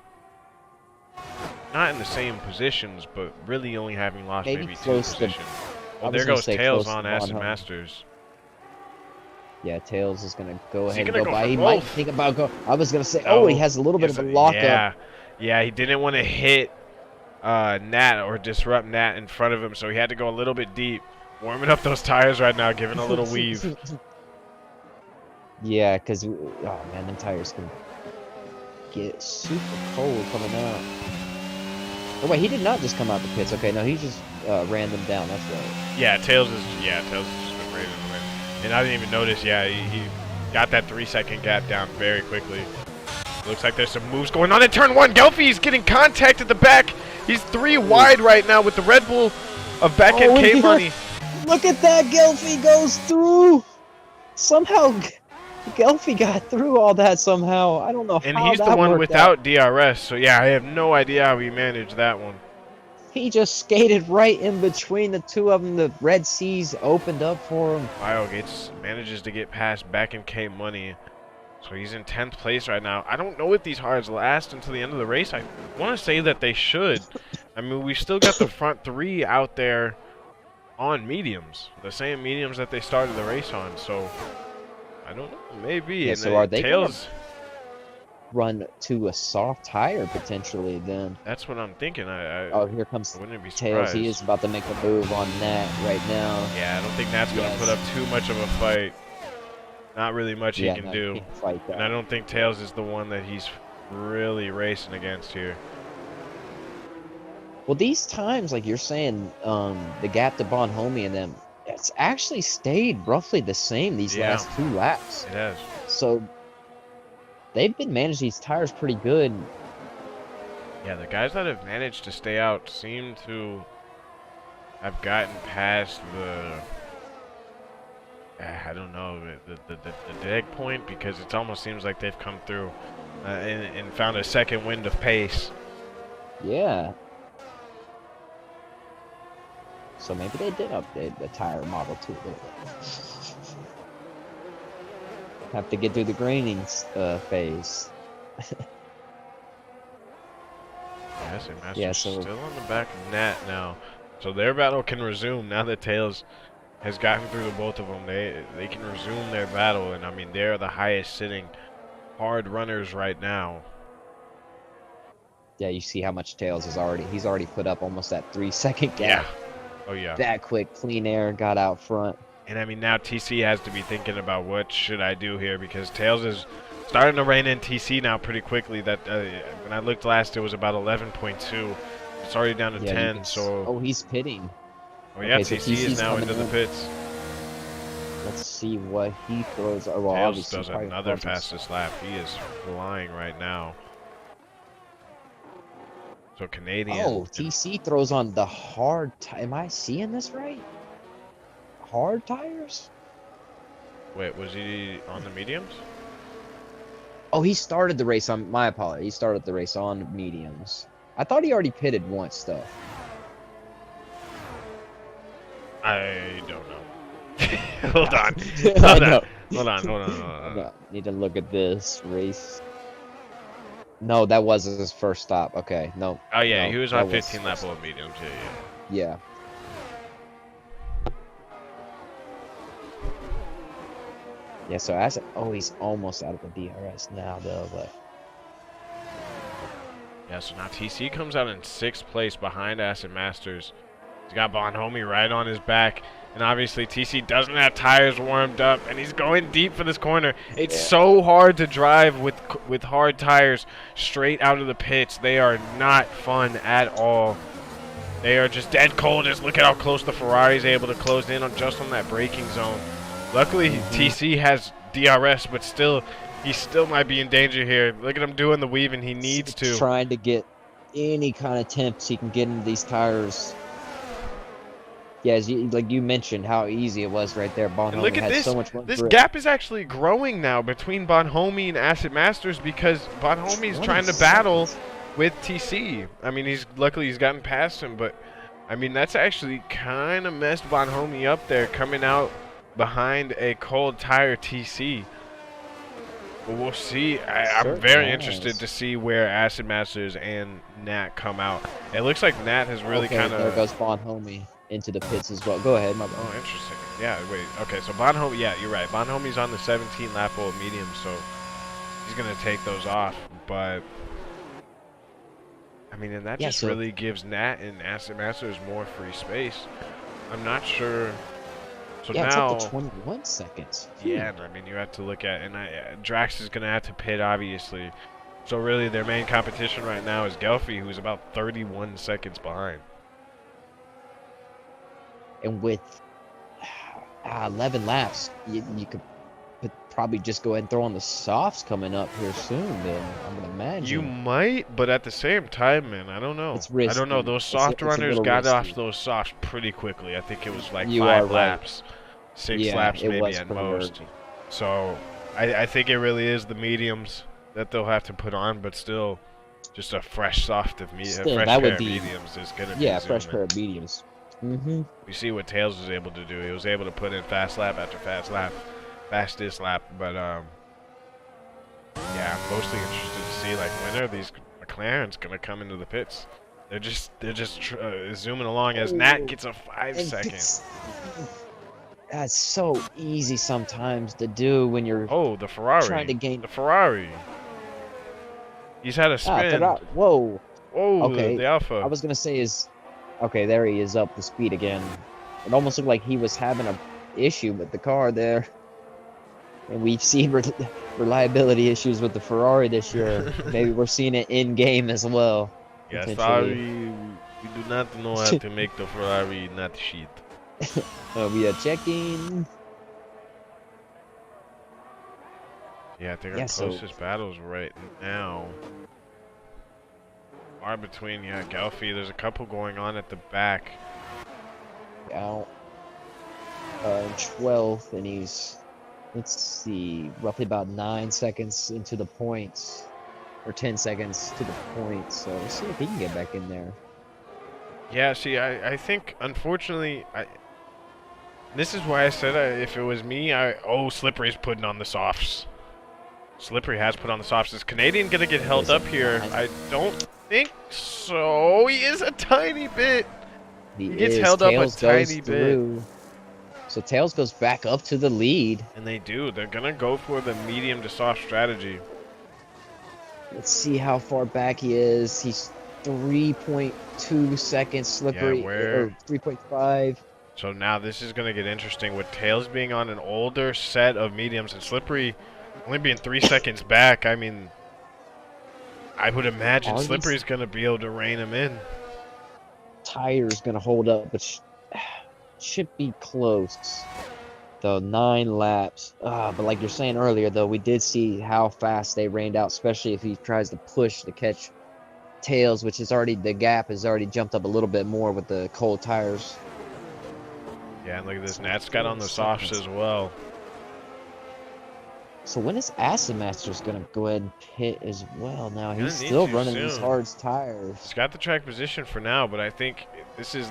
not in the same positions, but really only having lost maybe 2 positions. Oh, there goes Tails on Acid Masters. Yeah, Tails is gonna go ahead and go by. He might think about go. I was gonna say, he has a little bit of a lockup. Yeah, he didn't want to hit Nat or disrupt Nat in front of him, so he had to go a little bit deep. Warming up those tires right now, giving a little weave. Yeah, because oh man, them tires can get super cold coming out. Oh wait, he did not just come out the pits. Okay, no, he just ran them down. That's right. Yeah, Tails is just been raining them in. And I didn't even notice. Yeah, he got that 3-second gap down very quickly. Looks like there's some moves going on in turn 1. Gelfie's getting contact at the back. He's 3 wide right now with the Red Bull of back-end K-Money. Look at that. Gelfie goes through. Somehow, Gelfie got through all that somehow. I don't know And how he's the that one worked without out. DRS. So, yeah, I have no idea how he managed that one. He just skated right in between the two of them. The Red Seas opened up for him. Gates manages to get past back-end K-Money. So he's in 10th place right now. I don't know if these hards last until the end of the race. I want to say that they should. I mean, we've still got the front 3 out there on mediums. The same mediums that they started the race on. So, I don't know. Maybe. Yeah, and so are they Tails run to a soft tire potentially then? That's what I'm thinking. Oh, here comes wouldn't be Tails. surprised. He is about to make a move on Nat right now. Yeah, I don't think Nat's going to put up too much of a fight. Not really much he can do. He can't fight that. And I don't think Tails is the one that he's really racing against here. Well, these times, like you're saying, the gap to Bonhomie and them, it's actually stayed roughly the same these last 2 laps. It has. So they've been managing these tires pretty good. Yeah, the guys that have managed to stay out seem to have gotten past the, I don't know, the dead point, because it almost seems like they've come through and found a second wind of pace. Yeah. So maybe they did update the tire model too. Have to get through the graining phase. So still on the back of Nat now. So their battle can resume now that Tails has gotten through the both of them. They can resume their battle, and I mean they're the highest sitting hard runners right now. Yeah, you see how much Tails is he's already put up almost that 3-second gap. Yeah. Oh yeah. That quick, clean air, got out front. And I mean now TC has to be thinking about what should I do here, because Tails is starting to rein in TC now pretty quickly. That when I looked last, it was about 11.2. It's already down to 10. So he's pitting. Oh yeah, okay, TC is now into the pits. Let's see what he throws. Oh, well, Tails does another fastest lap. He is flying right now. So Canadian. Oh, TC throws on the hard. Am I seeing this right? Hard tires? Wait, was he on the mediums? Oh, he started the race on. My apologies. He started the race on mediums. I thought he already pitted once, though. I don't know. Hold on. Hold on. Need to look at this race. No, that was his first stop. Okay, no. Oh yeah, no, he was on 15 lap of mediums. Yeah. Yeah, so he's almost out of the DRS now, though. But yeah, so now TC comes out in 6th place behind Acid Masters. He's got Bonhomie right on his back, and obviously TC doesn't have tires warmed up, and he's going deep for this corner. It's so hard to drive with hard tires straight out of the pits. They are not fun at all. They are just dead cold. Just look at how close the Ferrari is able to close in on just on that braking zone. Luckily, TC has DRS, but still, he still might be in danger here. Look at him doing the weave, and he needs to. Trying to get any kind of temps he can get into these tires. Yeah, like you mentioned, how easy it was right there. Bonhomie had so much fun. This gap is actually growing now between Bonhomie and Acid Masters, because Bonhomie is trying to battle with TC. I mean, luckily he's gotten past him, but I mean that's actually kind of messed Bonhomie up there, coming out behind a cold tire TC. But we'll see. I'm very interested to see where Acid Masters and Nat come out. It looks like Nat has really kind of. There goes Bonhomie into the pits as well. Go ahead, my bad. Oh, interesting. Yeah, wait. Okay, so Bonhomie, yeah, you're right. Bonhomie's on the 17 lap of medium, so he's going to take those off. But, I mean, and that just really gives Nat and Acid Masters more free space. I'm not sure. So yeah, now, it's up to 21 seconds. Yeah, I mean, you have to look at, and Drax is going to have to pit, obviously. So really, their main competition right now is Gelfie, who's about 31 seconds behind. And with 11 laps, you could probably just go ahead and throw on the softs coming up here soon. Then I'm gonna You imagine might, but at the same time, man, I don't know. it's I don't know. risky. Those soft It's a runners little got off risky. those softs pretty quickly. I think it was like You are 5 right. laps, 6 Yeah, laps it maybe was at pretty most. early. So I think it really is the mediums that they'll have to put on, but still, just a fresh a Still, fresh that would pair of be mediums is gonna be yeah, fresh zooming. pair of mediums. Mm-hmm. We see what Tails was able to do. He was able to put in fast lap after fast lap, fastest lap. But yeah, I'm mostly interested to see like when are these McLarens gonna come into the pits. They're just zooming along as Nat gets a 5-second. That's so easy sometimes to do when you're Oh, the trying Ferrari. to gain. The Ferrari. He's had a spin. Whoa. Oh, Okay. the Alpha. I was gonna say is, okay, there he is up the speed again. It almost looked like he was having a issue with the car there, and we've seen reliability issues with the Ferrari this year. Maybe we're seeing it in game as well, Yeah, potentially. sorry. We do not know how to make the Ferrari not shit. We are checking. Yeah, I think our Yeah, so closest battles right now are between, yeah, Gelfi. There's a couple going on at the back. out 12th, and he's, let's see, roughly about 9 seconds into the points, or 10 seconds to the points. So let's see if he can get back in there. Yeah, see, I think, unfortunately, this is why I said if it was me, Slippery's putting on the softs. Slippery has put on the softs. Is Canadian going to get held up here? I don't think so. He is a tiny bit. He gets held up a tiny bit. So Tails goes back up to the lead. And they do. They're going to go for the medium to soft strategy. Let's see how far back he is. He's 3.2 seconds Slippery, or 3.5. So now this is going to get interesting with Tails being on an older set of mediums and Slippery only being 3 seconds back. I mean, I would imagine Slippery's going to be able to rein him in. Tire's going to hold up, but should be close. Though 9 laps. But like you're saying earlier, though, we did see how fast they rained out, especially if he tries to push to catch Tails, which is already, the gap has already jumped up a little bit more with the cold tires. Yeah, and look at this. Nat's got on the softs as well. So when is Acid Masters going to go ahead and pit as well now? He's still running these hard tires. He's got the track position for now, but I think this is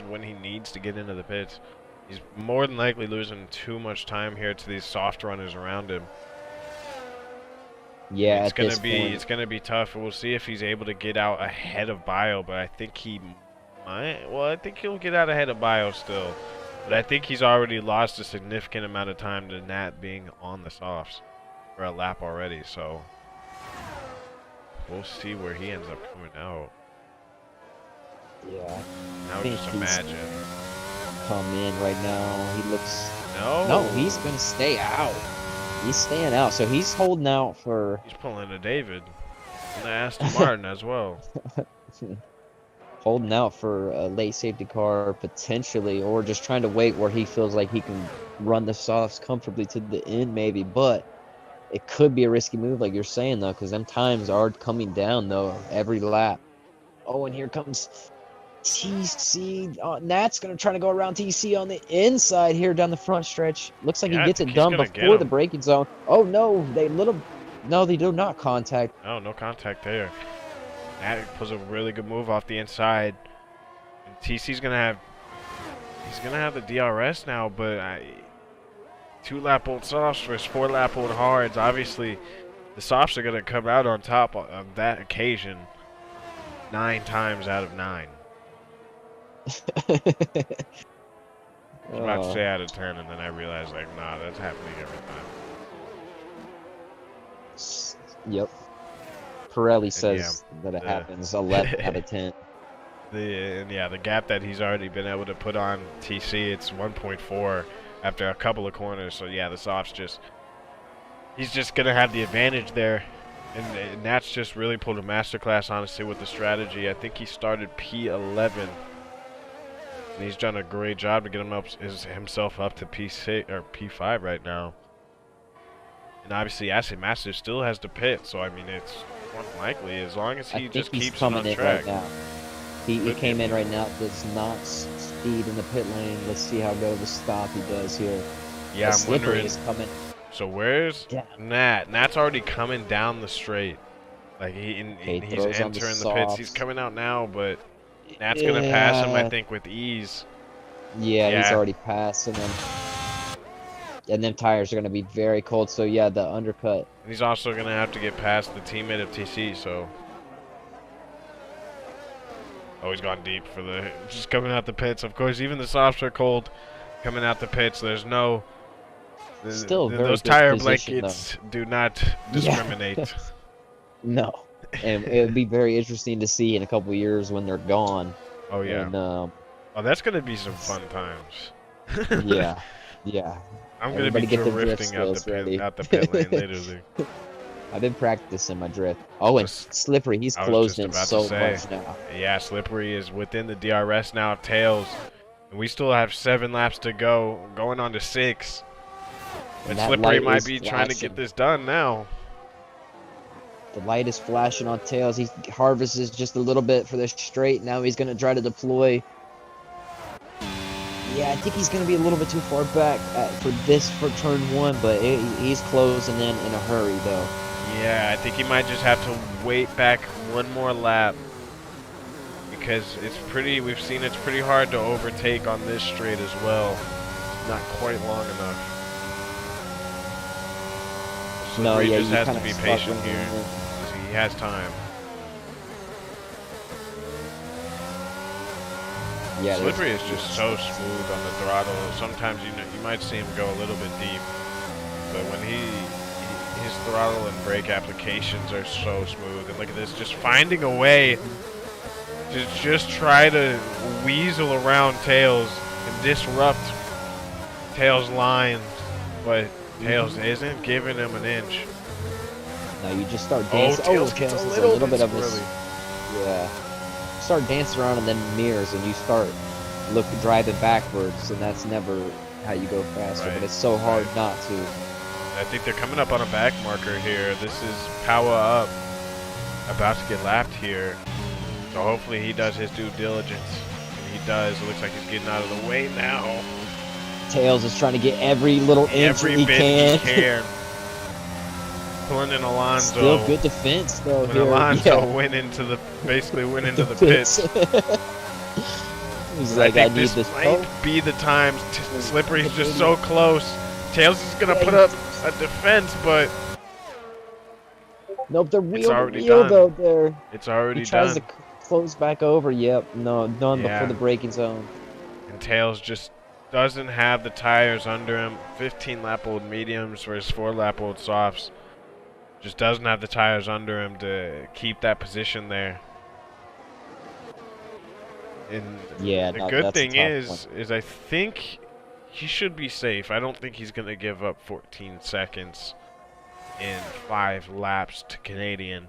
when he needs to get into the pits. He's more than likely losing too much time here to these soft runners around him. Yeah, it's gonna be tough. We'll see if he's able to get out ahead of Bio, but I think he might. Well, I think he'll get out ahead of Bio still. But I think he's already lost a significant amount of time to Nat being on the softs for a lap already, so we'll see where he ends up coming out. Yeah. Now just imagine. Come in right now. He looks... No, he's going to stay out. He's staying out, so he's holding out for... He's pulling a David. And the Aston Martin as well. Holding out for a late safety car potentially, or just trying to wait where he feels like he can run the softs comfortably to the end maybe, but it could be a risky move like you're saying though, because them times are coming down though every lap. Oh, and here comes TC. Nat's gonna try to go around TC on the inside here down the front stretch. Looks like he gets it done before the braking zone. Oh no, they do not contact. Oh, no contact there. Nat pulls a really good move off the inside. And TC's gonna have the DRS now, but 2-lap-old softs versus 4-lap-old hards. Obviously, the softs are gonna come out on top of that occasion 9 times out of 9. I was about to say out of 10, and then I realized, like, nah, that's happening every time. Yep. Pirelli says that it happens 11 out of 10. The gap that he's already been able to put on TC, it's 1.4 after a couple of corners. So yeah, the softs he's just gonna have the advantage there, and Nat's just really pulled a masterclass, honestly, with the strategy. I think he started P11, and he's done a great job to get himself up to P6 or P5 right now. And obviously, Acid Master still has to pit, so I mean, it's more than likely as long as I he think just he's keeps it coming on in track. right now. He Could came be. in right now. Does not speed in the pit lane. Let's see how good of a stop he does here. Yeah, But I'm Slippery wondering. is coming So where's down. Nat? Nat's already coming down the straight. Like Okay, he he's throws on the entering the pits. He's softs. coming out now, but Nat's gonna pass him, I Yeah, think, with ease. yeah, he's Yeah, already passed, and them tires are gonna be very cold. So yeah, the undercut. and he's also gonna have to get past the teammate of TC. So, oh, he's gone deep for the just coming out the pits. Of course, even the softs are cold coming out the pits. There's no Still very those good tire position though. blankets do not Yeah, discriminate. no, and it would be very interesting to see in a couple years when they're gone. Oh yeah. And Oh, that's gonna be some fun times. yeah, yeah. I'm gonna be Everybody get their drift drifting skills ready. out the pit lane, literally. I've been practicing my drift. Oh, and Slippery, he's I was closed just in about to so say, much now. yeah, Slippery is within the DRS now. Tails, and we still have 7 laps to go, going on to 6. But And that Slippery light might is be trying to flashing. get this done now. The light is flashing on Tails. He harvests just a little bit for the straight. Now he's going to try to deploy. Yeah, I think he's going to be a little bit too far back for turn 1, but he's closing in a hurry, though. Yeah, I think he might just have to wait back one more lap. Because we've seen it's pretty hard to overtake on this straight as well. It's not quite long enough. No, Slippery yeah, just you has kind to of be stuck patient with here. him. 'Cause he has time. Yeah, Slippery is just so smooth on the throttle. Sometimes you might see him go a little bit deep, but when his throttle and brake applications are so smooth. And look at this, just finding a way to just try to weasel around Tails and disrupt Tails' lines, but Tails isn't giving him an inch. Now you just start dancing. Tails gets a little bit of this. Yeah. Start dancing around and then mirrors, and you start driving backwards, and that's never how you go faster. Right. But it's so hard not to. I think they're coming up on a back marker here. This is Power Up about to get lapped here. So hopefully he does his due diligence. And he does. It looks like he's getting out of the way now. Tails is trying to get every little inch Every he bit can. he can. Pulling in Alonso. Still good defense though. When Here. Alonso Yeah. basically went into the pits. He's I like, I think need this this. might be the time. Slippery's just so close. Tails is gonna put up a defense, but Nope, they're it's already wheel done. though. There. It's already He tries done. to close back over. Yep. No, done Yeah. before the braking zone. And Tails just doesn't have the tires under him. 15-lap-old mediums versus 4-lap-old softs. Just doesn't have the tires under him to keep that position there. And Yeah, the good thing is I think he should be safe. I don't think he's going to give up 14 seconds in 5 laps to Canadian.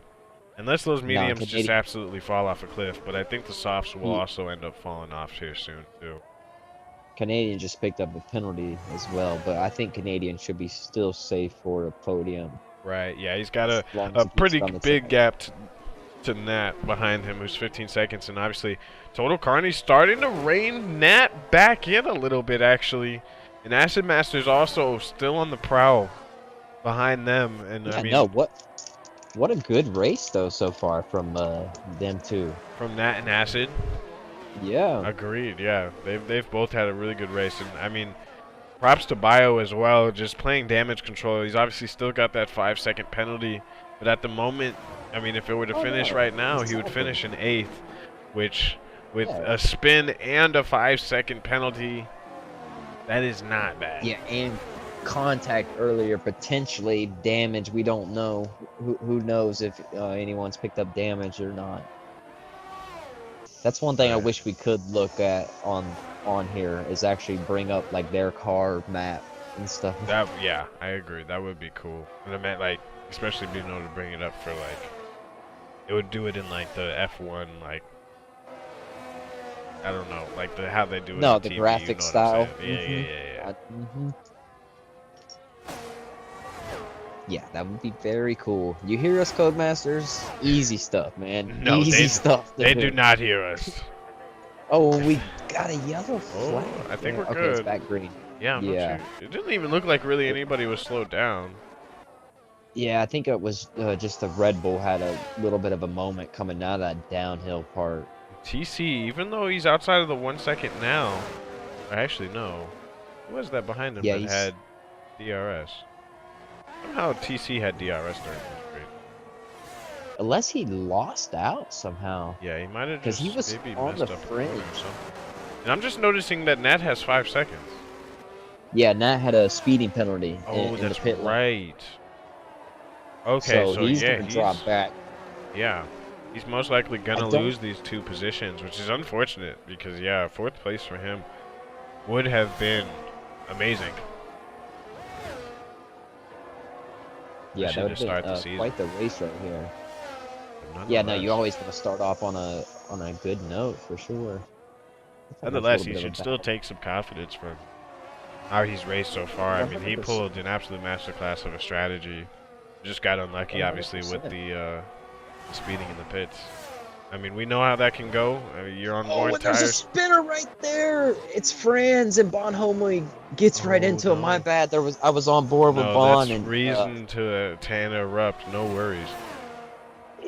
Unless those mediums just absolutely fall off a cliff. But I think the softs will also end up falling off here soon, too. Canadian just picked up a penalty as well, but I think Canadian should be still safe for a podium. Right, yeah, he's got a pretty big gap to Nat behind him, who's 15 seconds. And obviously, Total Carney's starting to rein Nat back in a little bit, actually. And Acid Master's also still on the prowl behind them. And Yeah, I mean, no, what a good race, though, so far from them two. From Nat and Acid? Yeah. Agreed, yeah. They've both had a really good race. And I mean, props to Bio as well, just playing damage control. He's obviously still got that 5-second penalty. But at the moment, I mean, if it were to finish right now, he would finish in 8th, which, with a spin and a 5-second penalty, that is not bad. Yeah, and contact earlier, potentially damage. We don't know. Who knows if anyone's picked up damage or not. That's one thing I wish we could look at on here, is actually bring up like their car map and stuff. Yeah, I agree. That would be cool. And I meant, like, especially being able to bring it up for, like, it would do it in like the F1, like, I don't know, like how they do it. No, on the TV, graphic you know style. Yeah. Yeah, that would be very cool. You hear us, Codemasters? Easy stuff, man. No, Easy stuff to they do. do not hear us. Oh, we got a yellow flag. Oh, I think there. we're Okay, it's good. back green. Yeah, I'm not Yeah. too. It didn't even look like really anybody was slowed down. Yeah, I think it was just the Red Bull had a little bit of a moment coming out of that downhill part. TC, even though he's outside of the 1 second now, actually no. Who was that behind him Yeah, that had DRS? Somehow TC had DRS during this race. Unless he lost out somehow. Yeah, he might have Because just he was maybe on messed the up fringe. or something. And I'm just noticing that Nat has 5 seconds. Yeah, Nat had a speeding penalty Oh, in that's the pit lane. right. Okay, so he's yeah, gonna drop back. Yeah, he's most likely gonna lose these 2 positions, which is unfortunate because yeah, 4th place for him would have been amazing. Yeah, that would have been quite the race right here. Yeah, no, you always want to start off on a good note for sure. Nonetheless, he should still take some confidence from how he's raced so far. I mean, he pulled an absolute masterclass of a strategy. Just got unlucky, obviously, with the speeding in the pits. I mean, we know how that can go. I mean, you're on worn tires. There's a spinner right there. It's Franz, and Bonhomme gets right into it. My bad. I was on board with Bon, that's and reason to interrupt. No worries.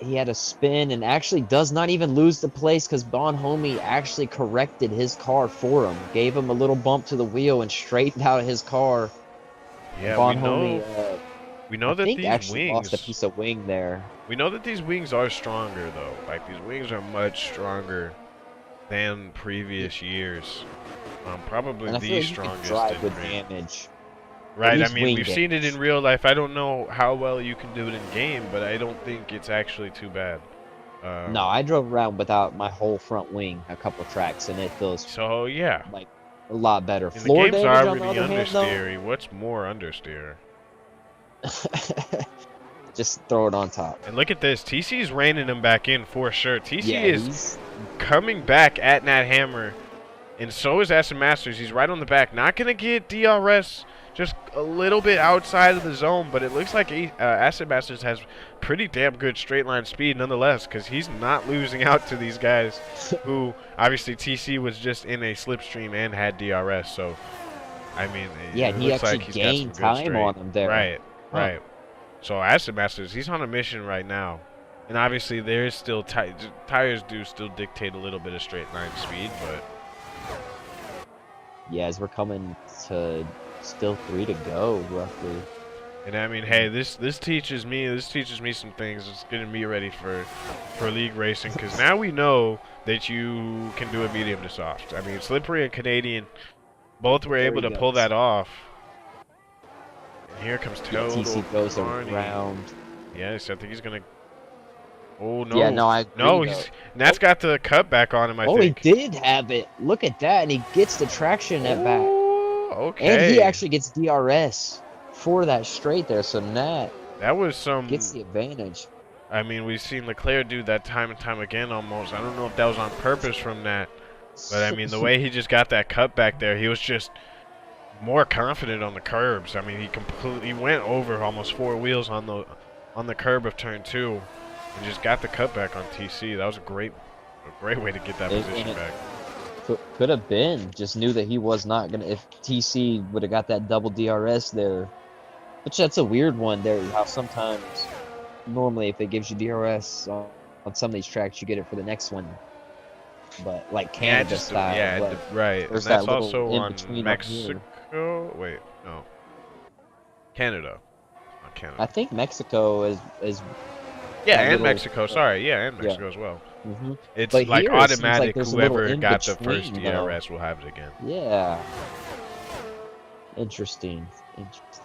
He had a spin and actually does not even lose the place because Bonhomme actually corrected his car for him, gave him a little bump to the wheel and straightened out his car. Yeah, Bonhomme, we know that these actually wings lost a piece of wing there. We know that these wings are stronger though. Like these wings are much stronger than previous years. Probably the strongest drive with damage. Right, I mean, we've seen it in real life. I don't know how well you can do it in game, but I don't think it's actually too bad. No, I drove around without my whole front wing a couple tracks, and it feels like a lot better. And Floor the game's damage, already understeery. What's more understeer? Just throw it on top. And look at this. TC's reining him back in for sure. TC is coming back at Nat Hammer, and so is Acid Masters. He's right on the back. Not going to get DRS. Just a little bit outside of the zone, but it looks like Acid Masters has pretty damn good straight line speed nonetheless, because he's not losing out to these guys who, obviously, TC was just in a slipstream and had DRS, so, I mean, yeah, it he looks actually like he's gained got some good time on him there. Right, right. So Acid Masters, he's on a mission right now, and obviously there's still, tires do still dictate a little bit of straight line speed, but... Yeah, as we're coming to... Still 3 to go, roughly. And I mean, hey, this teaches me some things. It's getting me ready for league racing, because now we know that you can do a medium to soft. I mean, Slippery and Canadian both were able to pull that off. And here comes Total. TC goes around. Yes, I think he's gonna. Oh no! Yeah, no, I agree, no, Nat's got the cut back on him. I think. He did have it. Look at that, and he gets the traction at back. Okay. And he actually gets DRS for that straight there, so Nat gets the advantage. I mean, we've seen Leclerc do that time and time again almost. I don't know if that was on purpose from Nat, but I mean, the way he just got that cut back there, he was just more confident on the curbs. I mean, he went over almost 4 wheels on the curb of turn 2 and just got the cut back on TC. That was a great way to get that position back. Could have been. Just knew that he was not going to... If TC would have got that double DRS there. Which that's a weird one there. How sometimes... Normally, if it gives you DRS on some of these tracks, you get it for the next one. But, like Canada style. Yeah, right. There's and that's that also on Mexico. Wait, no. Canada. Not Canada. I think Mexico is yeah, and Mexico. Sorry. Yeah, and Mexico as well. Mm-hmm. It's but like automatic. Like whoever got the first DRS will have it again. Yeah. Interesting.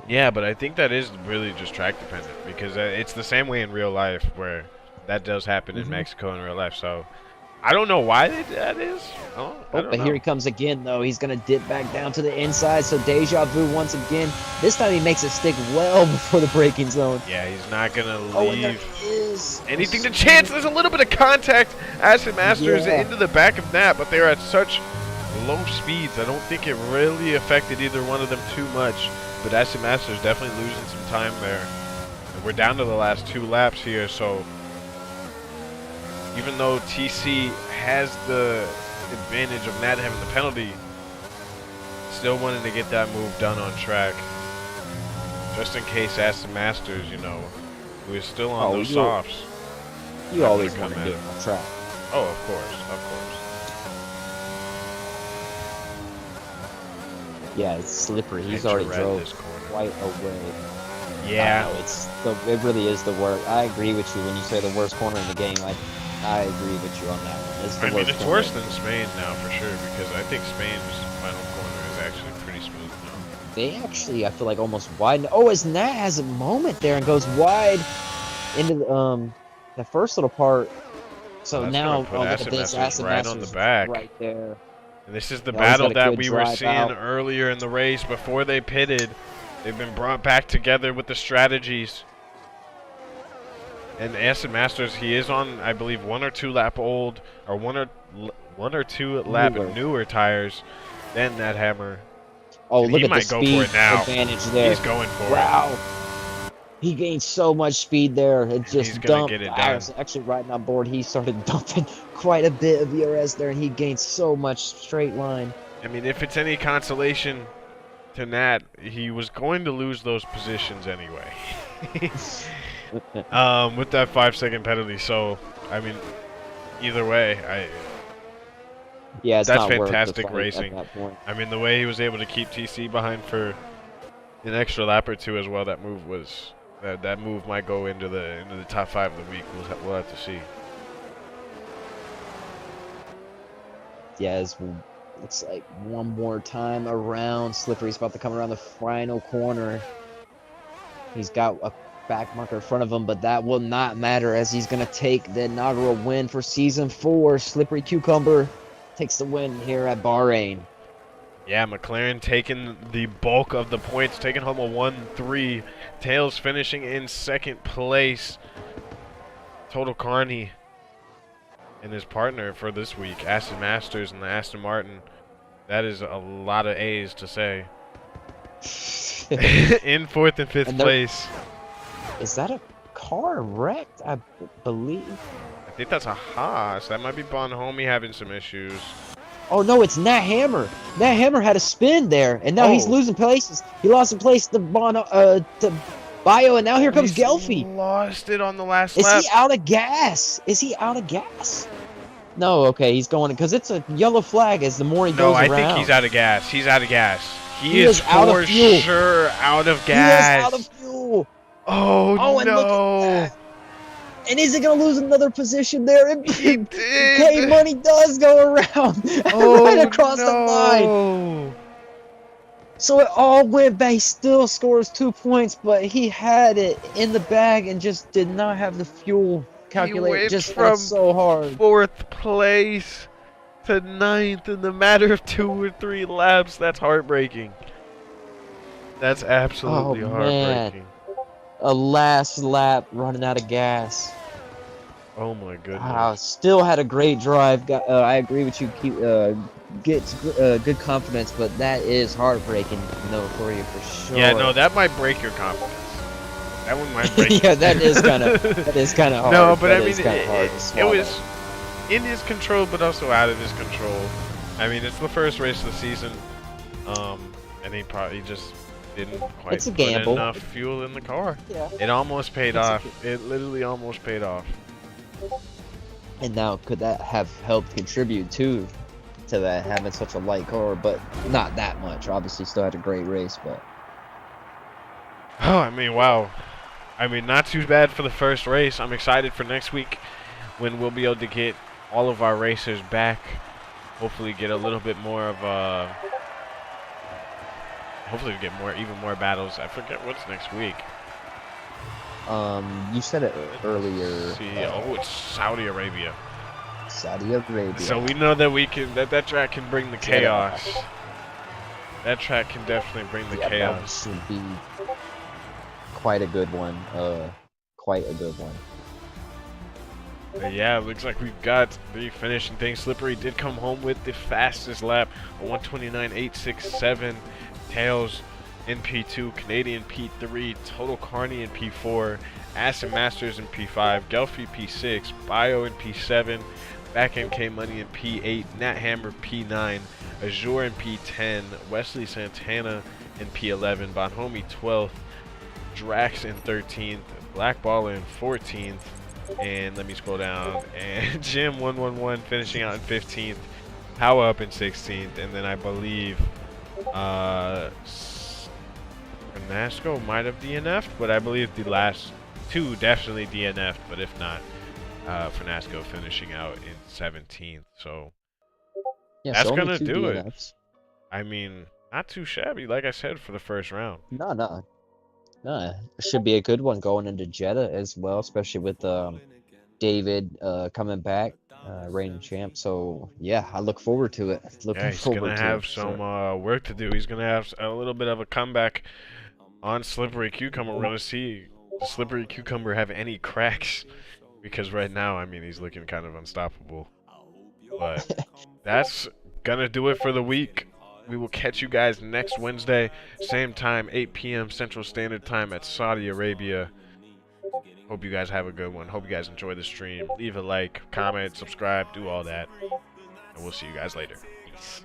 Yeah, but I think that is really just track dependent, because it's the same way in real life where that does happen in Mexico in real life. So I don't know why that is. But here he comes again, though. He's going to dip back down to the inside. So deja vu once again. This time he makes it stick well before the braking zone. Yeah, he's not going to leave anything to chance. There's a little bit of contact. Acid Masters into the back of Nat, but they're at such low speeds. I don't think it really affected either one of them too much. But Acid Masters definitely losing some time there. And we're down to the last 2 laps here, so even though TC has the advantage of not having the penalty, still wanted to get that move done on track. Just in case Aston Masters, you know, who is still on those softs. You always want to do it on track. Oh, of course, of course. Yeah, it's slippery. He's already drove quite away. Yeah, it really is the worst. I agree with you when you say the worst corner in the game. I agree with you on that one. It's worse than Spain now for sure, because I think Spain's final corner is actually pretty smooth now. They actually, I feel like, almost widen. Oh, as Nat has a moment there and goes wide into the first little part. So now, look at this, Aston right on the back. Right there. And this is the battle that we were seeing earlier in the race before they pitted. They've been brought back together with the strategies. And Aston Masters, he is on, I believe, 1 or 2 lap old, or one or two lap newer tires than that Hammer. Oh, look at the speed advantage there. He's going for it. Wow. He gained so much speed there. It just dumped. Get it I was actually riding on board. He started dumping quite a bit of ERS there, and he gained so much straight line. I mean, if it's any consolation to Nat, he was going to lose those positions anyway. With that 5-second penalty. So, I mean, either way, yeah, that's fantastic racing. I mean, the way he was able to keep TC behind for an extra lap or 2 as well. That move was that move might go into the top 5 of the week. We'll have to see. Yeah, looks like one more time around. Slippery's about to come around the final corner. He's got a back marker in front of him, but that will not matter as he's going to take the inaugural win for Season 4. Slippery Cucumber takes the win here at Bahrain. Yeah, McLaren taking the bulk of the points, taking home a 1-3. Tails finishing in 2nd place. Total Carney and his partner for this week, Aston Masters and the Aston Martin. That is a lot of A's to say. In 4th and 5th place. Is that a car wrecked? I believe. I think that's a Haas. That might be Bonhomie having some issues. Oh no, it's Nat Hammer. Nat Hammer had a spin there, and now he's losing places. He lost a place to Bio, and now here comes Gelfie. Lost it on the last lap. Is he out of gas? Is he out of gas? No, okay, he's going because it's a yellow flag as the more he goes around. No, I think he's out of gas. He's out of gas. He is for sure out of gas. He is out of fuel. Oh no. And look at that. And is he going to lose another position there? He did. K-Money does go around right across the line. So it all went back. He still scores 2 points, but he had it in the bag and just did not have the fuel calculated. Just from so hard. 4th place to 9th in the matter of 2 or 3 laps. That's heartbreaking. That's absolutely heartbreaking. A last lap running out of gas. Oh my goodness. Wow, still had a great drive. I agree with you. Gets good confidence, but that is heartbreaking, for you for sure. Yeah, no, that might break your confidence. That one might break. Yeah, that is kind of hard. No, but I mean, it was in his control, but also out of his control. I mean, it's the first race of the season, and he just didn't quite put enough fuel in the car. Yeah. It almost paid off. It literally almost paid off. And now, could that have helped contribute to that, having such a light car? But not that much. Obviously, still had a great race, but. Oh, I mean, wow. I mean, not too bad for the first race. I'm excited for next week when we'll be able to get all of our racers back. Hopefully, get a little bit more of a. Hopefully, we get even more battles. I forget what's next week. You said it earlier. It's Saudi Arabia. Saudi Arabia. So we know that we can that track can bring the chaos. That track can definitely bring the chaos. That should be quite a good one. Quite a good one. Yeah, it looks like we've got the finishing thing. Slippery did come home with the fastest lap, a 1:29.867. Tails in P2, Canadian P3, Total Carney in P4, Acid Masters in P5, Gelfie P6, Bio in P7, Back MK Money in P8, Nat Hammer P9, Azure in P10, Wesley Santana in P11, Bonhomie 12th, Drax in 13th, Black Baller in 14th, and let me scroll down, and Jim 111 finishing out in 15th, Power Up in 16th, and then I believe Nasco might have DNF'd, but I believe the last two definitely DNF'd, but if not, Finasco finishing out in 17th. So Yeah, that's so only gonna 2 do it. DNFs. I mean, not too shabby, like I said, for the first round. No. It should be a good one going into Jeddah as well, especially with David coming back, reigning champ. So yeah, I look forward to it. Yeah, Looking he's gonna forward to have it. some Sure. work to do. He's gonna have a little bit of a comeback on Slippery Cucumber. We're gonna see does Slippery Cucumber have any cracks, because right now, I mean, he's looking kind of unstoppable. But that's gonna do it for the week. We will catch you guys next Wednesday, same time, 8 p.m. Central Standard Time at Saudi Arabia. Hope you guys have a good one. Hope you guys enjoy the stream. Leave a like, comment, subscribe, do all that. And we'll see you guys later. Peace.